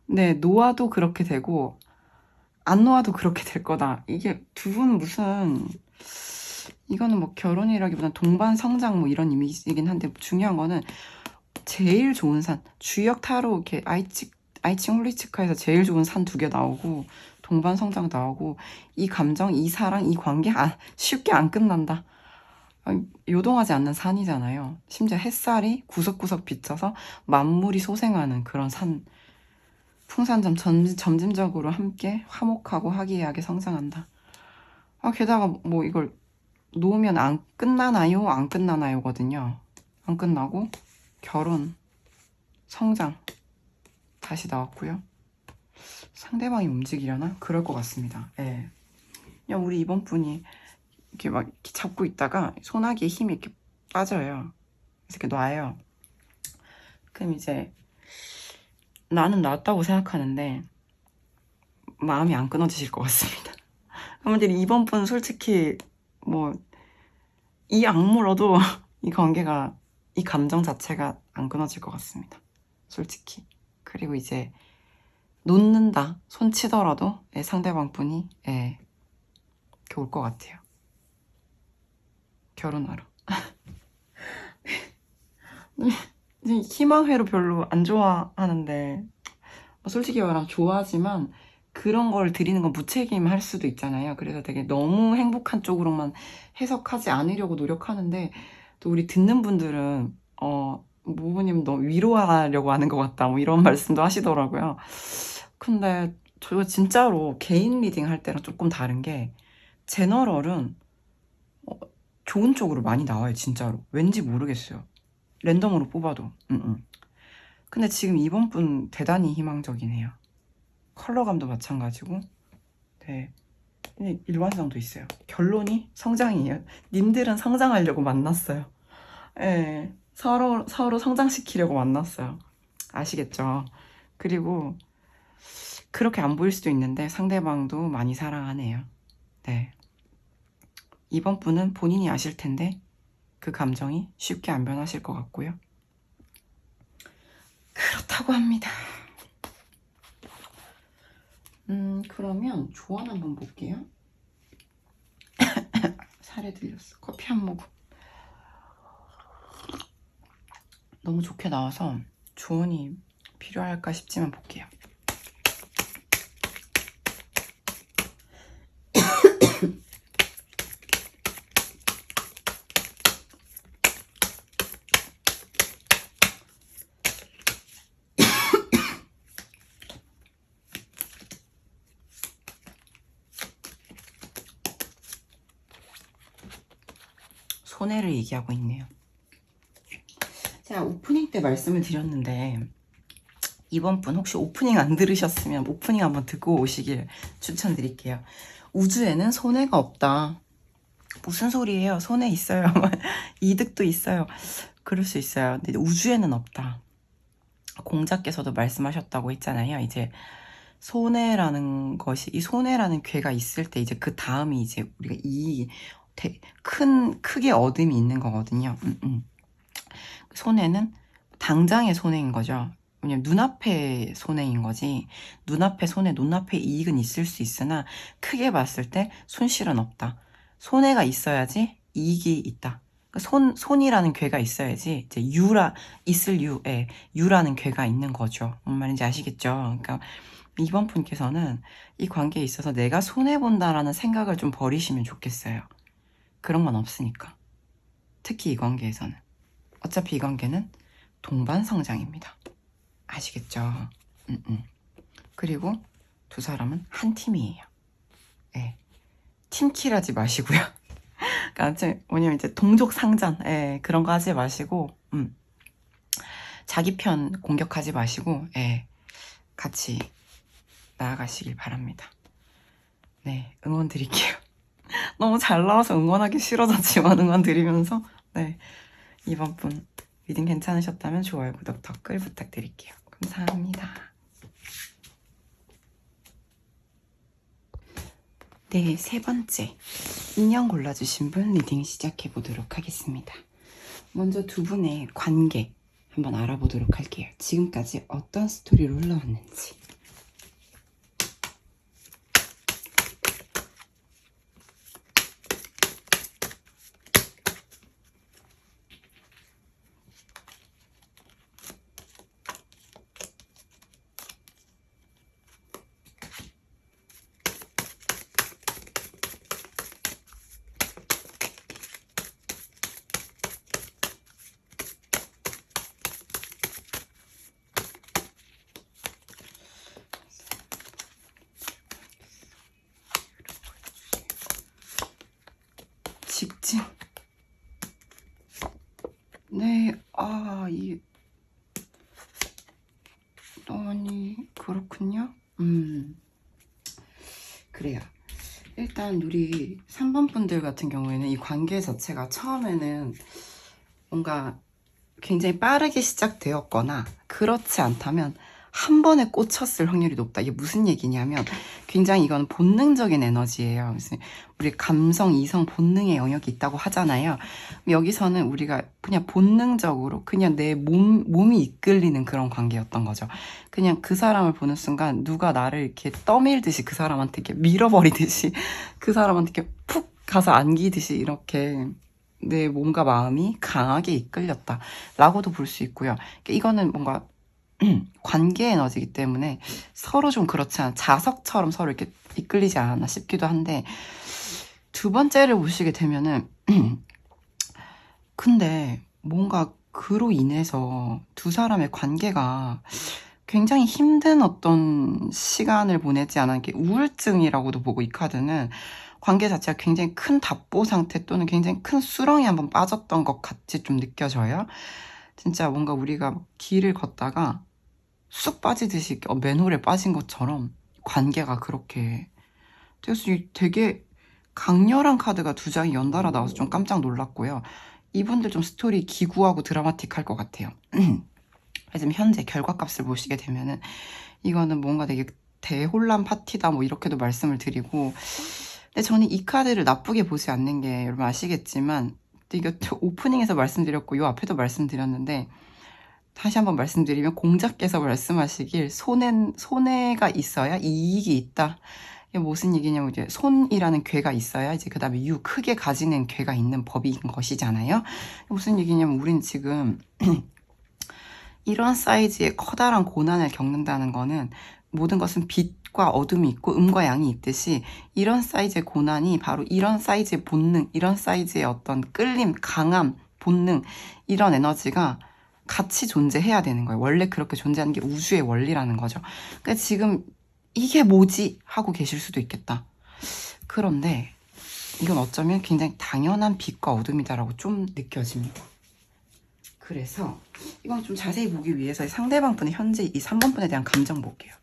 네, 놓아도 그렇게 되고 안 놓아도 그렇게 될 거다. 이게 두 분 무슨 이거는 뭐 결혼이라기보단 동반 성장 뭐 이런 이미지이긴 한데 중요한 거는 제일 좋은 산 주역 타로 이렇게 아이칭 홀리치카에서 제일 좋은 산 2개 나오고 동반 성장 나오고 이 감정, 이 사랑, 이 관계 쉽게 안 끝난다. 요동하지 않는 산이잖아요. 심지어 햇살이 구석구석 비쳐서 만물이 소생하는 그런 산. 풍산점 점진적으로 함께 화목하고 화기애애하게 성장한다. 게다가 뭐 이걸 놓으면 안 끝나나요? 안 끝나나요?거든요. 안 끝나고 결혼, 성장 다시 나왔고요. 상대방이 움직이려나? 그럴 것 같습니다. 예. 그냥 우리 이번 분이 이렇게 막 이렇게 잡고 있다가 소나기에 힘이 이렇게 빠져요. 그래서 이렇게 놔요. 그럼 이제 나는 놨다고 생각하는데 마음이 안 끊어지실 것 같습니다. 여러분들이 이번 분 솔직히 뭐 이 악물어도 이 관계가 이 감정 자체가 안 끊어질 것 같습니다. 솔직히. 그리고 이제 놓는다 손 치더라도 상대방 분이 이렇게 올 것 같아요. 결혼하러. 희망회로 별로 안 좋아하는데 솔직히 말하면 좋아하지만 그런 걸 드리는 건 무책임할 수도 있잖아요. 그래서 되게 너무 행복한 쪽으로만 해석하지 않으려고 노력하는데 또 우리 듣는 분들은 모부님 너 위로하려고 하는 것 같다 뭐 이런 말씀도 하시더라고요. 근데 저 진짜로 개인 리딩 할 때랑 조금 다른 게 제너럴은 좋은 쪽으로 많이 나와요. 진짜로. 왠지 모르겠어요. 랜덤으로 뽑아도. 근데 지금 이번 분 대단히 희망적이네요. 컬러감도 마찬가지고. 네. 일관성도 있어요. 결론이 성장이에요. 님들은 성장하려고 만났어요. 네. 서로 성장시키려고 만났어요. 아시겠죠? 그리고 그렇게 안 보일 수도 있는데 상대방도 많이 사랑하네요. 네. 이번 분은 본인이 아실 텐데 그 감정이 쉽게 안 변하실 것 같고요. 그렇다고 합니다. 그러면 조언 한번 볼게요. 살에 들렸어. 커피 한 모금. 너무 좋게 나와서 조언이 필요할까 싶지만 볼게요. 손해를 얘기하고 있네요. 제가 오프닝 때 말씀을 드렸는데 이번 분 혹시 오프닝 안 들으셨으면 오프닝 한번 듣고 오시길 추천드릴게요. 우주에는 손해가 없다. 무슨 소리예요? 손해 있어요. 이득도 있어요. 그럴 수 있어요. 근데 우주에는 없다. 공자께서도 말씀하셨다고 했잖아요. 이제 손해라는 것이 이 손해라는 괴가 있을 때 이제 그 다음이 이제 우리가 이 크게 얻음이 있는 거거든요. 손해는 당장의 손해인 거죠. 왜냐면 눈앞의 손해인 거지. 눈앞의 손해, 눈앞의 이익은 있을 수 있으나 크게 봤을 때 손실은 없다. 손해가 있어야지 이익이 있다. 손이라는 괴가 있어야지 이제 있을 유라는 괴가 있는 거죠. 뭔 말인지 아시겠죠? 그러니까 이번 분께서는 이 관계에 있어서 내가 손해본다라는 생각을 좀 버리시면 좋겠어요. 그런 건 없으니까. 특히 이 관계에서는. 어차피 이 관계는 동반성장입니다. 아시겠죠? 그리고 두 사람은 한 팀이에요. 예. 팀킬하지 마시고요. 그러니까 뭐냐면 이제 동족 상전, 예, 그런 거 하지 마시고, 자기 편 공격하지 마시고, 예, 같이 나아가시길 바랍니다. 네, 응원 드릴게요. 너무 잘 나와서 응원하기 싫어졌지만 응원 드리면서, 네, 이번 분 리딩 괜찮으셨다면 좋아요, 구독, 댓글 부탁드릴게요. 감사합니다. 네, 세 번째 인형 골라주신 분 리딩 시작해 보도록 하겠습니다. 먼저 두 분의 관계 한번 알아보도록 할게요. 지금까지 어떤 스토리로 흘러왔는지. 직진. 네, 아니, 그렇군요. 그래요. 일단 우리 3번 분들 같은 경우에는 이 관계 자체가 처음에는 뭔가 굉장히 빠르게 시작되었거나 그렇지 않다면 한 번에 꽂혔을 확률이 높다. 이게 무슨 얘기냐면 굉장히 이건 본능적인 에너지예요. 그래서 우리 감성, 이성, 본능의 영역이 있다고 하잖아요. 여기서는 우리가 그냥 본능적으로 그냥 내 몸이 이끌리는 그런 관계였던 거죠. 그냥 그 사람을 보는 순간 누가 나를 이렇게 떠밀듯이 그 사람한테 이렇게 밀어버리듯이 그 사람한테 이렇게 푹 가서 안기듯이 이렇게 내 몸과 마음이 강하게 이끌렸다 라고도 볼 수 있고요. 이거는 뭔가 관계 에너지이기 때문에 서로 좀 그렇지 않아 자석처럼 서로 이렇게 이끌리지 않았나 싶기도 한데, 두 번째를 보시게 되면은 근데 뭔가 그로 인해서 두 사람의 관계가 굉장히 힘든 어떤 시간을 보내지 않은 게 우울증이라고도 보고, 이 카드는 관계 자체가 굉장히 큰 답보 상태 또는 굉장히 큰 수렁에 한번 빠졌던 것 같이 좀 느껴져요. 진짜 뭔가 우리가 길을 걷다가 쑥 빠지듯이 맨홀에 빠진 것처럼 관계가 그렇게. 그래서 되게 강렬한 카드가 두 장이 연달아 나와서 좀 깜짝 놀랐고요. 이분들 좀 스토리 기구하고 드라마틱할 것 같아요. 지금 현재 결과값을 보시게 되면은 이거는 뭔가 되게 대혼란 파티다 뭐 이렇게도 말씀을 드리고, 근데 저는 이 카드를 나쁘게 보지 않는 게, 여러분 아시겠지만 이거 오프닝에서 말씀드렸고 요 앞에도 말씀드렸는데, 다시 한번 말씀드리면 공자께서 말씀하시길 손해가 있어야 이익이 있다. 이게 무슨 얘기냐면 이제 손이라는 괴가 있어야 이제 그 다음에 크게 가지는 괴가 있는 법인 것이잖아요. 무슨 얘기냐면 우린 지금 이런 사이즈의 커다란 고난을 겪는다는 거는 모든 것은 빛과 어둠이 있고 음과 양이 있듯이 이런 사이즈의 고난이 바로 이런 사이즈의 본능, 이런 사이즈의 어떤 끌림, 강함, 본능, 이런 에너지가 같이 존재해야 되는 거예요. 원래 그렇게 존재하는 게 우주의 원리라는 거죠. 그러니까 지금 이게 뭐지? 하고 계실 수도 있겠다. 그런데 이건 어쩌면 굉장히 당연한 빛과 어둠이다라고 좀 느껴집니다. 그래서 이건 좀 자세히 보기 위해서 상대방 분의 현재 이 3번 분에 대한 감정 볼게요.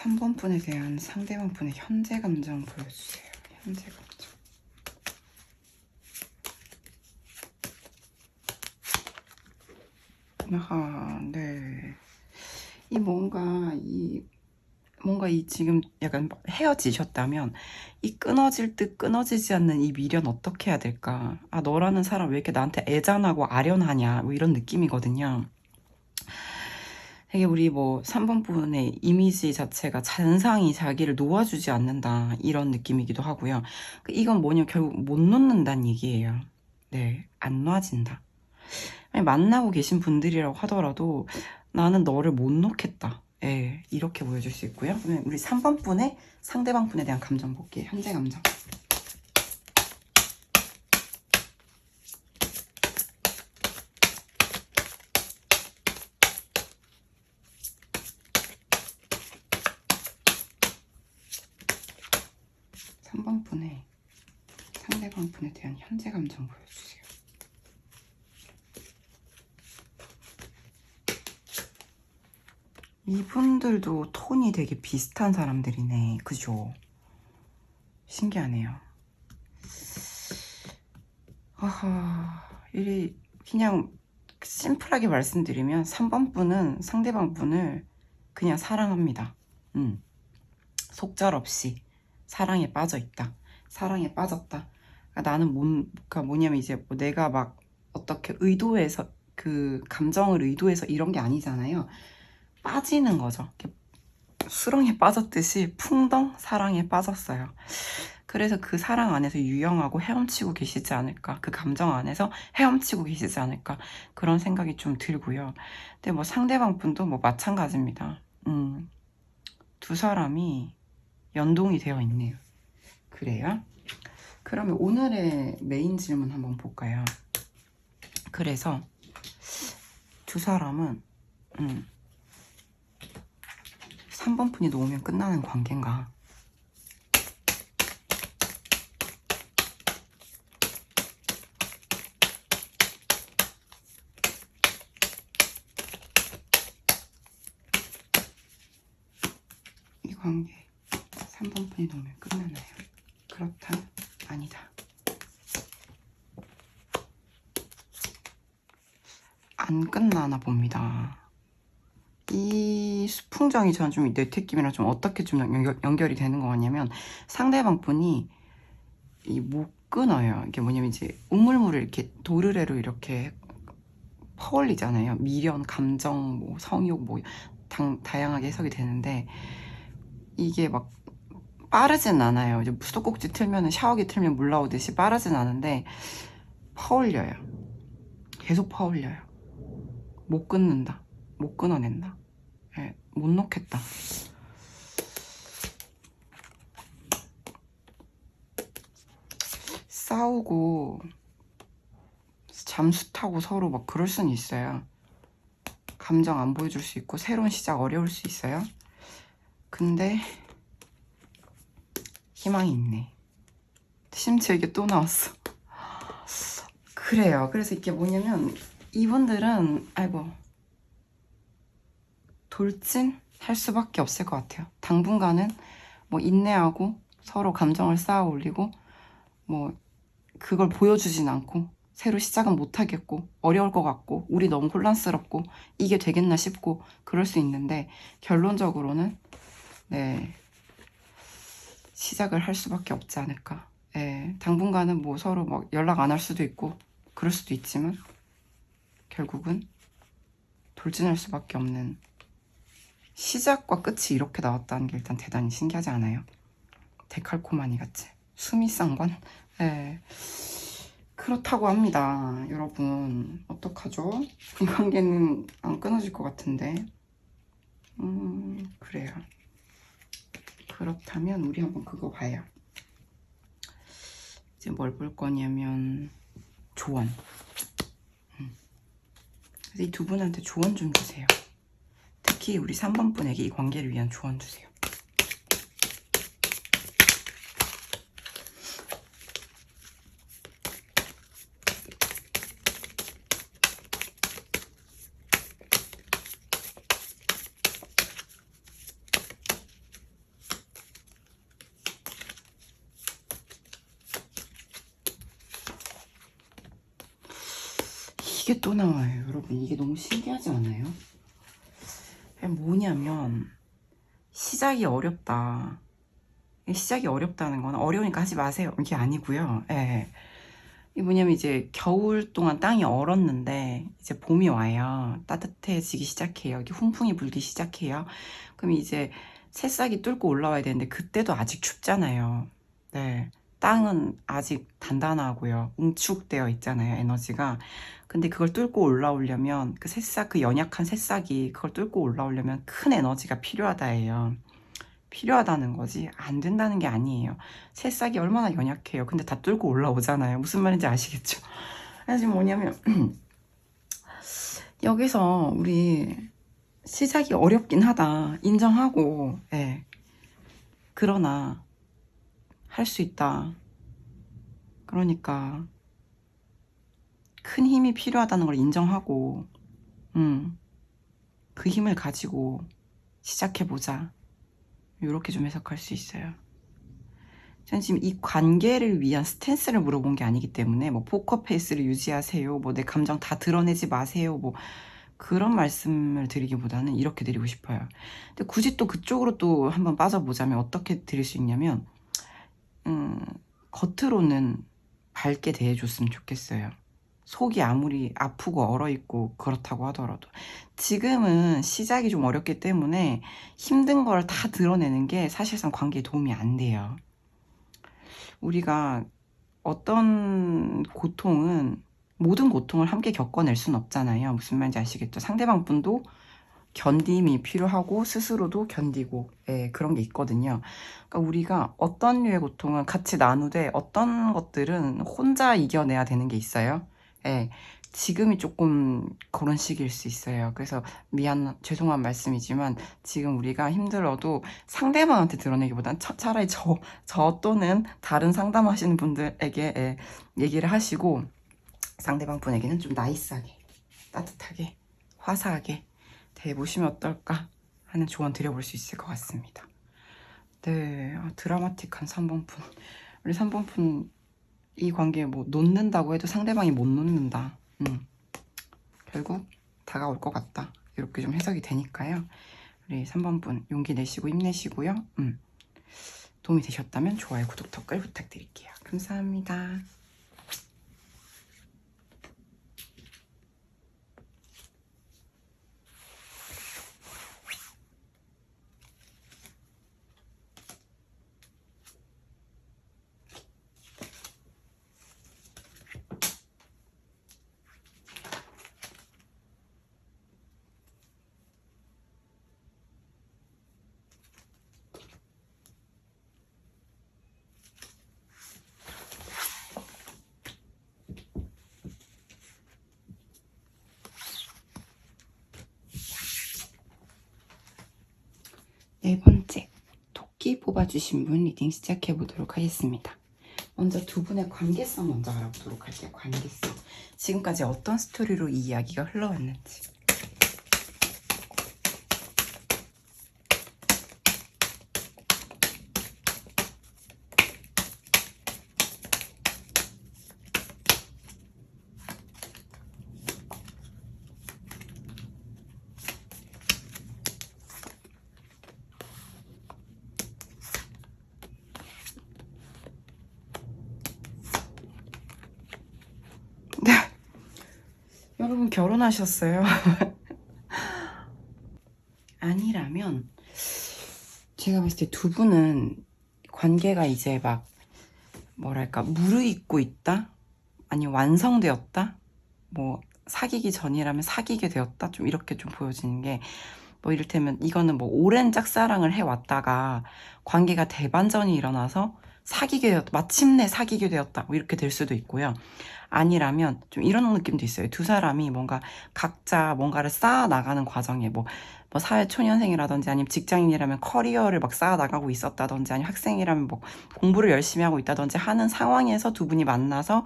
(3번) 분에 대한 상대방 분의 현재 감정 보여주세요. 현재 감정. 네. 뭔가 이 지금 약간 헤어지셨다면 이 끊어질 듯 끊어지지 않는 이 미련 어떻게 해야 될까? 너라는 사람 왜 이렇게 나한테 애잔하고 아련하냐? 뭐 이런 느낌이거든요. 이게 우리 뭐 3번 분의 이미지 자체가 잔상이 자기를 놓아주지 않는다 이런 느낌이기도 하고요. 이건 뭐냐 결국 못 놓는다는 얘기예요. 네, 안 놔진다. 아니, 만나고 계신 분들이라고 하더라도 나는 너를 못 놓겠다. 예, 이렇게 보여줄 수 있고요. 그러면 우리 3번 분의 상대방 분에 대한 감정 볼게요. 현재 감정. 3번 분의 상대방 분에 대한 현재 감정 보여주세요. 이분들도 톤이 되게 비슷한 사람들이네. 그죠? 신기하네요. 아하, 그냥 심플하게 말씀드리면 3번 분은 상대방 분을 그냥 사랑합니다. 속절없이 사랑에 빠져 있다. 사랑에 빠졌다. 그러니까 나는 그러니까 뭐냐면 이제 뭐 내가 막 어떻게 의도해서 그 감정을 의도해서 이런 게 아니잖아요. 빠지는 거죠. 수렁에 빠졌듯이 풍덩 사랑에 빠졌어요. 그래서 그 사랑 안에서 유영하고 헤엄치고 계시지 않을까. 그 감정 안에서 헤엄치고 계시지 않을까. 그런 생각이 좀 들고요. 근데 뭐 상대방 분도 뭐 마찬가지입니다. 두 사람이 연동이 되어 있네요. 그래요? 그러면 오늘의 메인 질문 한번 볼까요? 그래서 두 사람은 3번 분이 놓으면 끝나는 관계인가? 이 관계 3번 분이 놓으면 끝나나요? 그렇다? 아니다. 안 끝나나 봅니다. 이 수풍정이 저는 좀 내 느낌이랑 좀 어떻게 좀 연결이 되는 거 같냐면 상대방 분이 못 끊어요. 이게 뭐냐면 이제 우물물을 이렇게 도르래로 이렇게 퍼올리잖아요. 미련, 감정, 뭐 성욕 뭐 다양하게 해석이 되는데 이게 막 빠르진 않아요. 이제 수도꼭지 틀면 샤워기 틀면 물 나오듯이 빠르진 않은데 퍼올려요. 계속 퍼올려요. 못 끊는다. 못 끊어낸다. 네, 못 놓겠다. 싸우고 잠수 타고 서로 막 그럴 수는 있어요. 감정 안 보여줄 수 있고 새로운 시작 어려울 수 있어요. 근데 희망이 있네. 심지어 이게 또 나왔어. 그래요. 그래서 이게 뭐냐면 이분들은 아이고 돌진 할 수밖에 없을 것 같아요. 당분간은 뭐 인내하고 서로 감정을 쌓아 올리고 뭐 그걸 보여주진 않고 새로 시작은 못 하겠고 어려울 것 같고 우리 너무 혼란스럽고 이게 되겠나 싶고 그럴 수 있는데 결론적으로는 네 시작을 할 수밖에 없지 않을까. 네, 당분간은 뭐 서로 막 연락 안 할 수도 있고 그럴 수도 있지만 결국은 돌진할 수밖에 없는 시작과 끝이 이렇게 나왔다는 게 일단 대단히 신기하지 않아요? 데칼코마니 같이 수미상관? 네. 그렇다고 합니다. 여러분 어떡하죠? 이 관계는 안 끊어질 것 같은데 그래요. 그렇다면 우리 한번 그거 봐요. 이제 뭘 볼 거냐면 조언. 그래서 이 두 분한테 조언 좀 주세요. 특히 우리 3번 분에게 이 관계를 위한 조언 주세요. 이게 또 나와요. 여러분 이게 너무 신기하지 않아요? 뭐냐면 시작이 어렵다. 시작이 어렵다는 건 어려우니까 하지 마세요. 이게 아니고요. 예. 이 뭐냐면 이제 겨울 동안 땅이 얼었는데 이제 봄이 와요. 따뜻해지기 시작해요. 이렇게 훈풍이 불기 시작해요. 그럼 이제 새싹이 뚫고 올라와야 되는데 그때도 아직 춥잖아요. 네. 땅은 아직 단단하고요. 응축되어 있잖아요. 에너지가. 근데 그걸 뚫고 올라오려면 그 새싹, 그 연약한 새싹이 그걸 뚫고 올라오려면 큰 에너지가 필요하다예요. 필요하다는 거지 안 된다는 게 아니에요. 새싹이 얼마나 연약해요. 근데 다 뚫고 올라오잖아요. 무슨 말인지 아시겠죠? 그래서 지금 뭐냐면 여기서 우리 시작이 어렵긴 하다 인정하고, 예. 그러나 할 수 있다. 그러니까 큰 힘이 필요하다는 걸 인정하고, 그 힘을 가지고 시작해보자. 이렇게 좀 해석할 수 있어요. 저는 지금 이 관계를 위한 스탠스를 물어본 게 아니기 때문에 뭐 포커페이스를 유지하세요, 뭐 내 감정 다 드러내지 마세요, 뭐 그런 말씀을 드리기보다는 이렇게 드리고 싶어요. 근데 굳이 또 그쪽으로 또 한번 빠져보자면 어떻게 드릴 수 있냐면 겉으로는 밝게 대해줬으면 좋겠어요. 속이 아무리 아프고 얼어있고 그렇다고 하더라도 지금은 시작이 좀 어렵기 때문에 힘든 걸 다 드러내는 게 사실상 관계에 도움이 안 돼요. 우리가 어떤 고통은 모든 고통을 함께 겪어낼 순 없잖아요. 무슨 말인지 아시겠죠? 상대방 분도 견딤이 필요하고 스스로도 견디고, 예, 그런 게 있거든요. 그러니까 우리가 어떤 류의 고통은 같이 나누되 어떤 것들은 혼자 이겨내야 되는 게 있어요. 예, 지금이 조금 그런 시기일 수 있어요. 그래서 죄송한 말씀이지만 지금 우리가 힘들어도 상대방한테 드러내기보단 차라리 저 또는 다른 상담하시는 분들에게, 예, 얘기를 하시고 상대방 분에게는 좀 나이스하게, 따뜻하게, 화사하게 대해보시면 어떨까 하는 조언 드려볼 수 있을 것 같습니다. 네, 드라마틱한 3번분. 우리 3번분 이 관계에 뭐 놓는다고 해도 상대방이 못 놓는다. 결국 다가올 것 같다. 이렇게 좀 해석이 되니까요. 우리 3번분 용기 내시고 힘내시고요. 도움이 되셨다면 좋아요, 구독, 댓글 부탁드릴게요. 감사합니다. 네 번째, 토끼 뽑아주신 분 리딩 시작해보도록 하겠습니다. 먼저 두 분의 관계성 먼저 알아보도록 할게요. 관계성. 지금까지 어떤 스토리로 이 이야기가 흘러왔는지. 여러분 결혼하셨어요? 아니라면 제가 봤을 때 두 분은 관계가 이제 막 뭐랄까 무르익고 있다? 아니면 완성되었다? 뭐 사귀기 전이라면 사귀게 되었다? 좀 이렇게 좀 보여지는 게, 뭐 이를테면 이거는 뭐 오랜 짝사랑을 해왔다가 관계가 대반전이 일어나서 마침내 사귀게 되었다, 뭐 이렇게 될 수도 있고요. 아니라면 좀 이런 느낌도 있어요. 두 사람이 뭔가 각자 뭔가를 쌓아 나가는 과정에 뭐 사회 초년생이라든지 아니면 직장인이라면 커리어를 막 쌓아 나가고 있었다든지 아니면 학생이라면 뭐 공부를 열심히 하고 있다든지 하는 상황에서 두 분이 만나서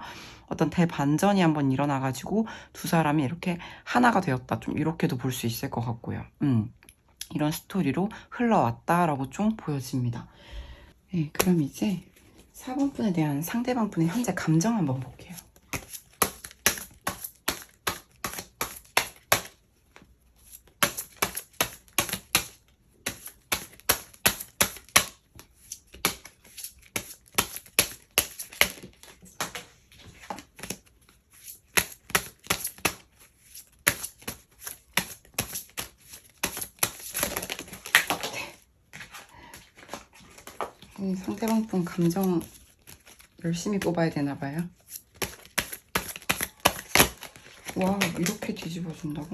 어떤 대반전이 한번 일어나가지고 두 사람이 이렇게 하나가 되었다, 좀 이렇게도 볼 수 있을 것 같고요. 이런 스토리로 흘러왔다라고 좀 보여집니다. 네, 그럼 이제 4번 분에 대한 상대방 분의 현재 감정 한번 볼게요. 상대방 분 감정 열심히 뽑아야 되나 봐요. 와, 이렇게 뒤집어 준다고?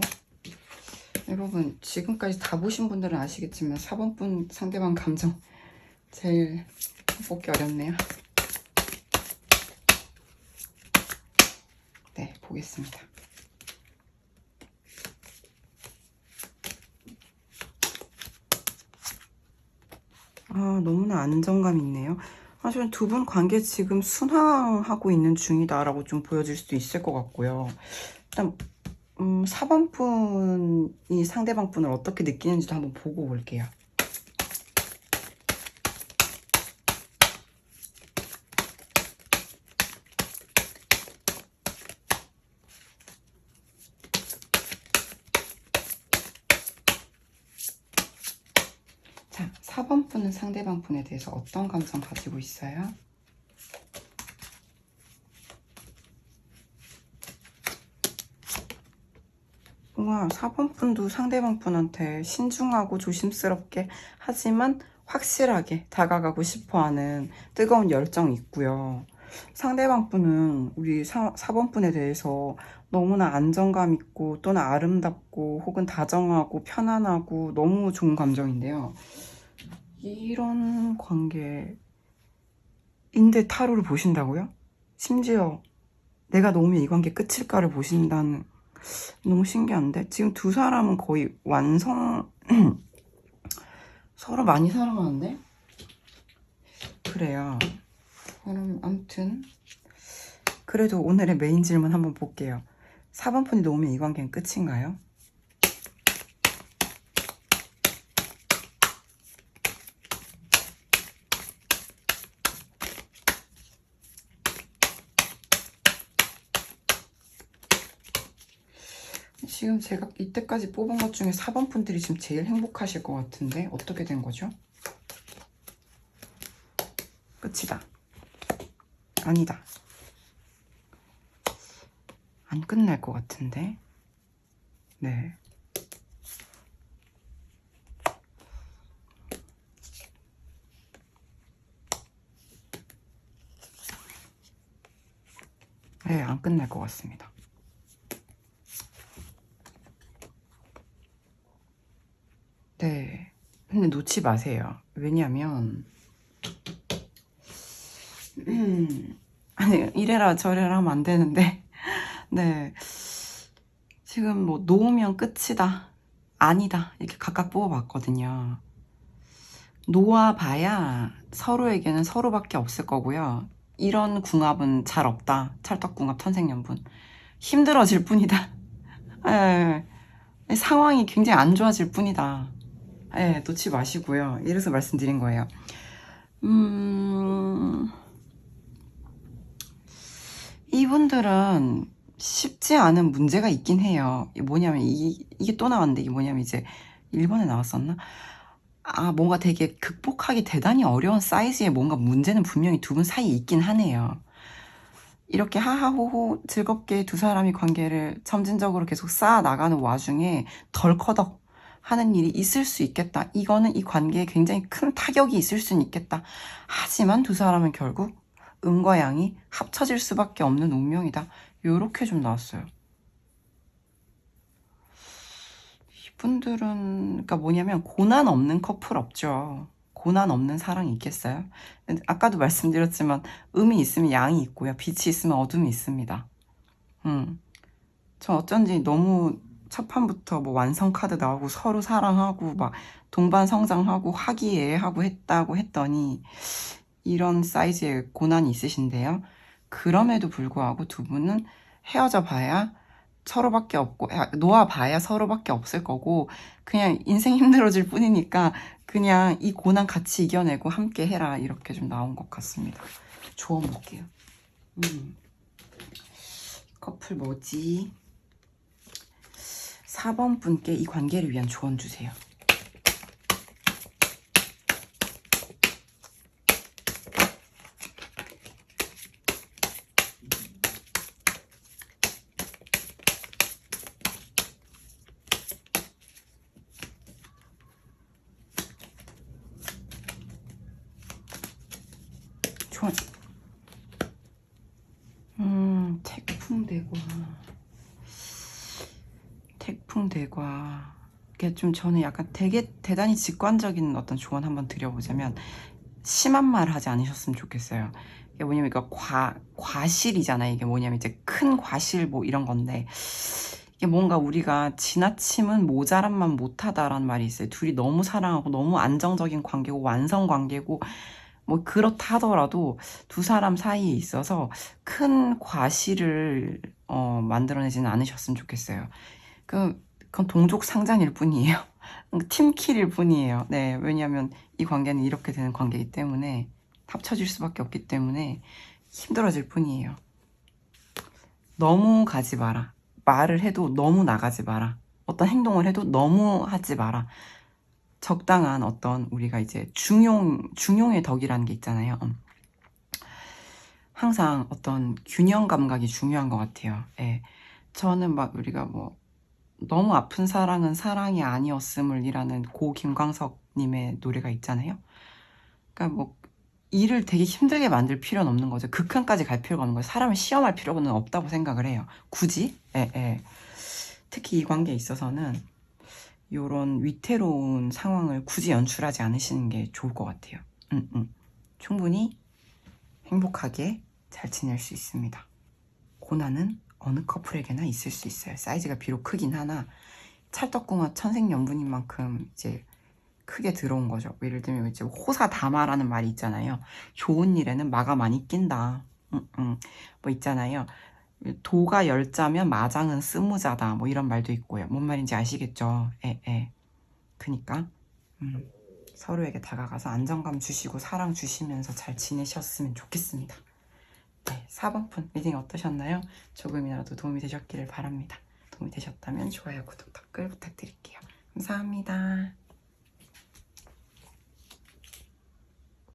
여러분, 지금까지 다 보신 분들은 아시겠지만 4번 분 상대방 감정 제일 뽑기 어렵네요. 네, 보겠습니다. 아, 너무나 안정감 있네요. 저는 두 분 관계 지금 순항하고 있는 중이다라고 좀 보여질 수도 있을 것 같고요. 일단 4번 분이 상대방 분을 어떻게 느끼는지도 한번 보고 올게요. 자, 4번 분은 상대방 분에 대해서 어떤 감정 가지고 있어요? 우와, 4번 분도 상대방 분한테 신중하고 조심스럽게 하지만 확실하게 다가가고 싶어하는 뜨거운 열정이 있고요. 상대방 분은 우리 4번 분에 대해서 너무나 안정감 있고 또는 아름답고 혹은 다정하고 편안하고 너무 좋은 감정인데요. 이런 관계인데 타로를 보신다고요? 심지어 내가 놓으면 이 관계 끝일까를 보신다는, 너무 신기한데? 지금 두 사람은 거의 완성, 서로 많이 사랑하는데? 그래요. 그럼 아무튼 그래도 오늘의 메인 질문 한번 볼게요. 4번 푼이 놓으면 이 관계는 끝인가요? 지금 제가 이때까지 뽑은 것 중에 4번 분들이 지금 제일 행복하실 것 같은데 어떻게 된 거죠? 끝이다. 아니다. 안 끝날 것 같은데. 네. 네, 안 끝날 것 같습니다. 네. 근데 놓지 마세요. 왜냐면 아니, 이래라 저래라 하면 안 되는데 네, 지금 뭐 놓으면 끝이다, 아니다 이렇게 각각 뽑아봤거든요. 놓아봐야 서로에게는 서로밖에 없을 거고요. 이런 궁합은 잘 없다. 찰떡궁합 천생연분. 힘들어질 뿐이다. 예, 상황이 굉장히 안 좋아질 뿐이다. 예, 놓지 마시고요. 이래서 말씀드린 거예요. 이분들은 쉽지 않은 문제가 있긴 해요. 뭐냐면 이게 또 나왔는데, 이게 뭐냐면 이제 1번에 나왔었나? 뭔가 되게 극복하기 대단히 어려운 사이즈의 뭔가 문제는 분명히 두 분 사이에 있긴 하네요. 이렇게 하하호호 즐겁게 두 사람이 관계를 점진적으로 계속 쌓아 나가는 와중에 덜커덕 하는 일이 있을 수 있겠다. 이거는 이 관계에 굉장히 큰 타격이 있을 수는 있겠다. 하지만 두 사람은 결국 음과 양이 합쳐질 수밖에 없는 운명이다. 요렇게 좀 나왔어요. 이분들은 그러니까 뭐냐면 고난 없는 커플 없죠. 고난 없는 사랑이 있겠어요? 아까도 말씀드렸지만 음이 있으면 양이 있고요. 빛이 있으면 어둠이 있습니다. 저 어쩐지 너무 첫 판부터 뭐 완성 카드 나오고 서로 사랑하고 막 동반 성장하고 화기애애하고 했다고 했더니 이런 사이즈의 고난이 있으신데요. 그럼에도 불구하고 두 분은 헤어져 봐야 서로밖에 없고 놓아봐야 서로밖에 없을 거고 그냥 인생 힘들어질 뿐이니까 그냥 이 고난 같이 이겨내고 함께 해라, 이렇게 좀 나온 것 같습니다. 조언 볼게요. 커플 뭐지? 4번 분께 이 관계를 위한 조언 주세요. 좋아. 태풍대과. 태풍대과. 이게 좀 저는 약간 되게 대단히 직관적인 어떤 조언 한번 드려보자면, 심한 말 하지 않으셨으면 좋겠어요. 이게 뭐냐면, 이거 과실이잖아요. 이게 뭐냐면 이제 큰 과실 뭐 이런 건데, 이게 뭔가 우리가 지나침은 모자란만 못하다라는 말이 있어요. 둘이 너무 사랑하고 너무 안정적인 관계고 완성 관계고 뭐 그렇다 하더라도 두 사람 사이에 있어서 큰 과실을 만들어내지는 않으셨으면 좋겠어요. 그건 동족 상잔일 뿐이에요. 팀킬일 뿐이에요. 네, 왜냐하면 이 관계는 이렇게 되는 관계이기 때문에, 합쳐질 수밖에 없기 때문에 힘들어질 뿐이에요. 너무 가지 마라. 말을 해도 너무 나가지 마라. 어떤 행동을 해도 너무 하지 마라. 적당한 어떤 우리가 이제 중용의 덕이라는 게 있잖아요. 항상 어떤 균형 감각이 중요한 것 같아요. 예. 저는 막 우리가 뭐 너무 아픈 사랑은 사랑이 아니었음을 이라는 고 김광석님의 노래가 있잖아요. 그러니까 뭐 일을 되게 힘들게 만들 필요는 없는 거죠. 극한까지 갈 필요가 없는 거죠. 사람을 시험할 필요는 없다고 생각을 해요. 굳이. 예, 예. 특히 이 관계에 있어서는 이런 위태로운 상황을 굳이 연출하지 않으시는 게 좋을 것 같아요. 충분히 행복하게 잘 지낼 수 있습니다. 고난은 어느 커플에게나 있을 수 있어요. 사이즈가 비록 크긴 하나 찰떡궁합 천생연분인 만큼 이제 크게 들어온 거죠. 예를 들면 이제 호사다마라는 말이 있잖아요. 좋은 일에는 마가 많이 낀다. 뭐 있잖아요. 도가 10자면 마장은 20자다. 뭐 이런 말도 있고요. 뭔 말인지 아시겠죠? 예. 그니까 서로에게 다가가서 안정감 주시고 사랑 주시면서 잘 지내셨으면 좋겠습니다. 네, 4번푼 리딩 어떠셨나요? 조금이라도 도움이 되셨기를 바랍니다. 도움이 되셨다면 좋아요, 구독, 댓글 부탁드릴게요. 감사합니다.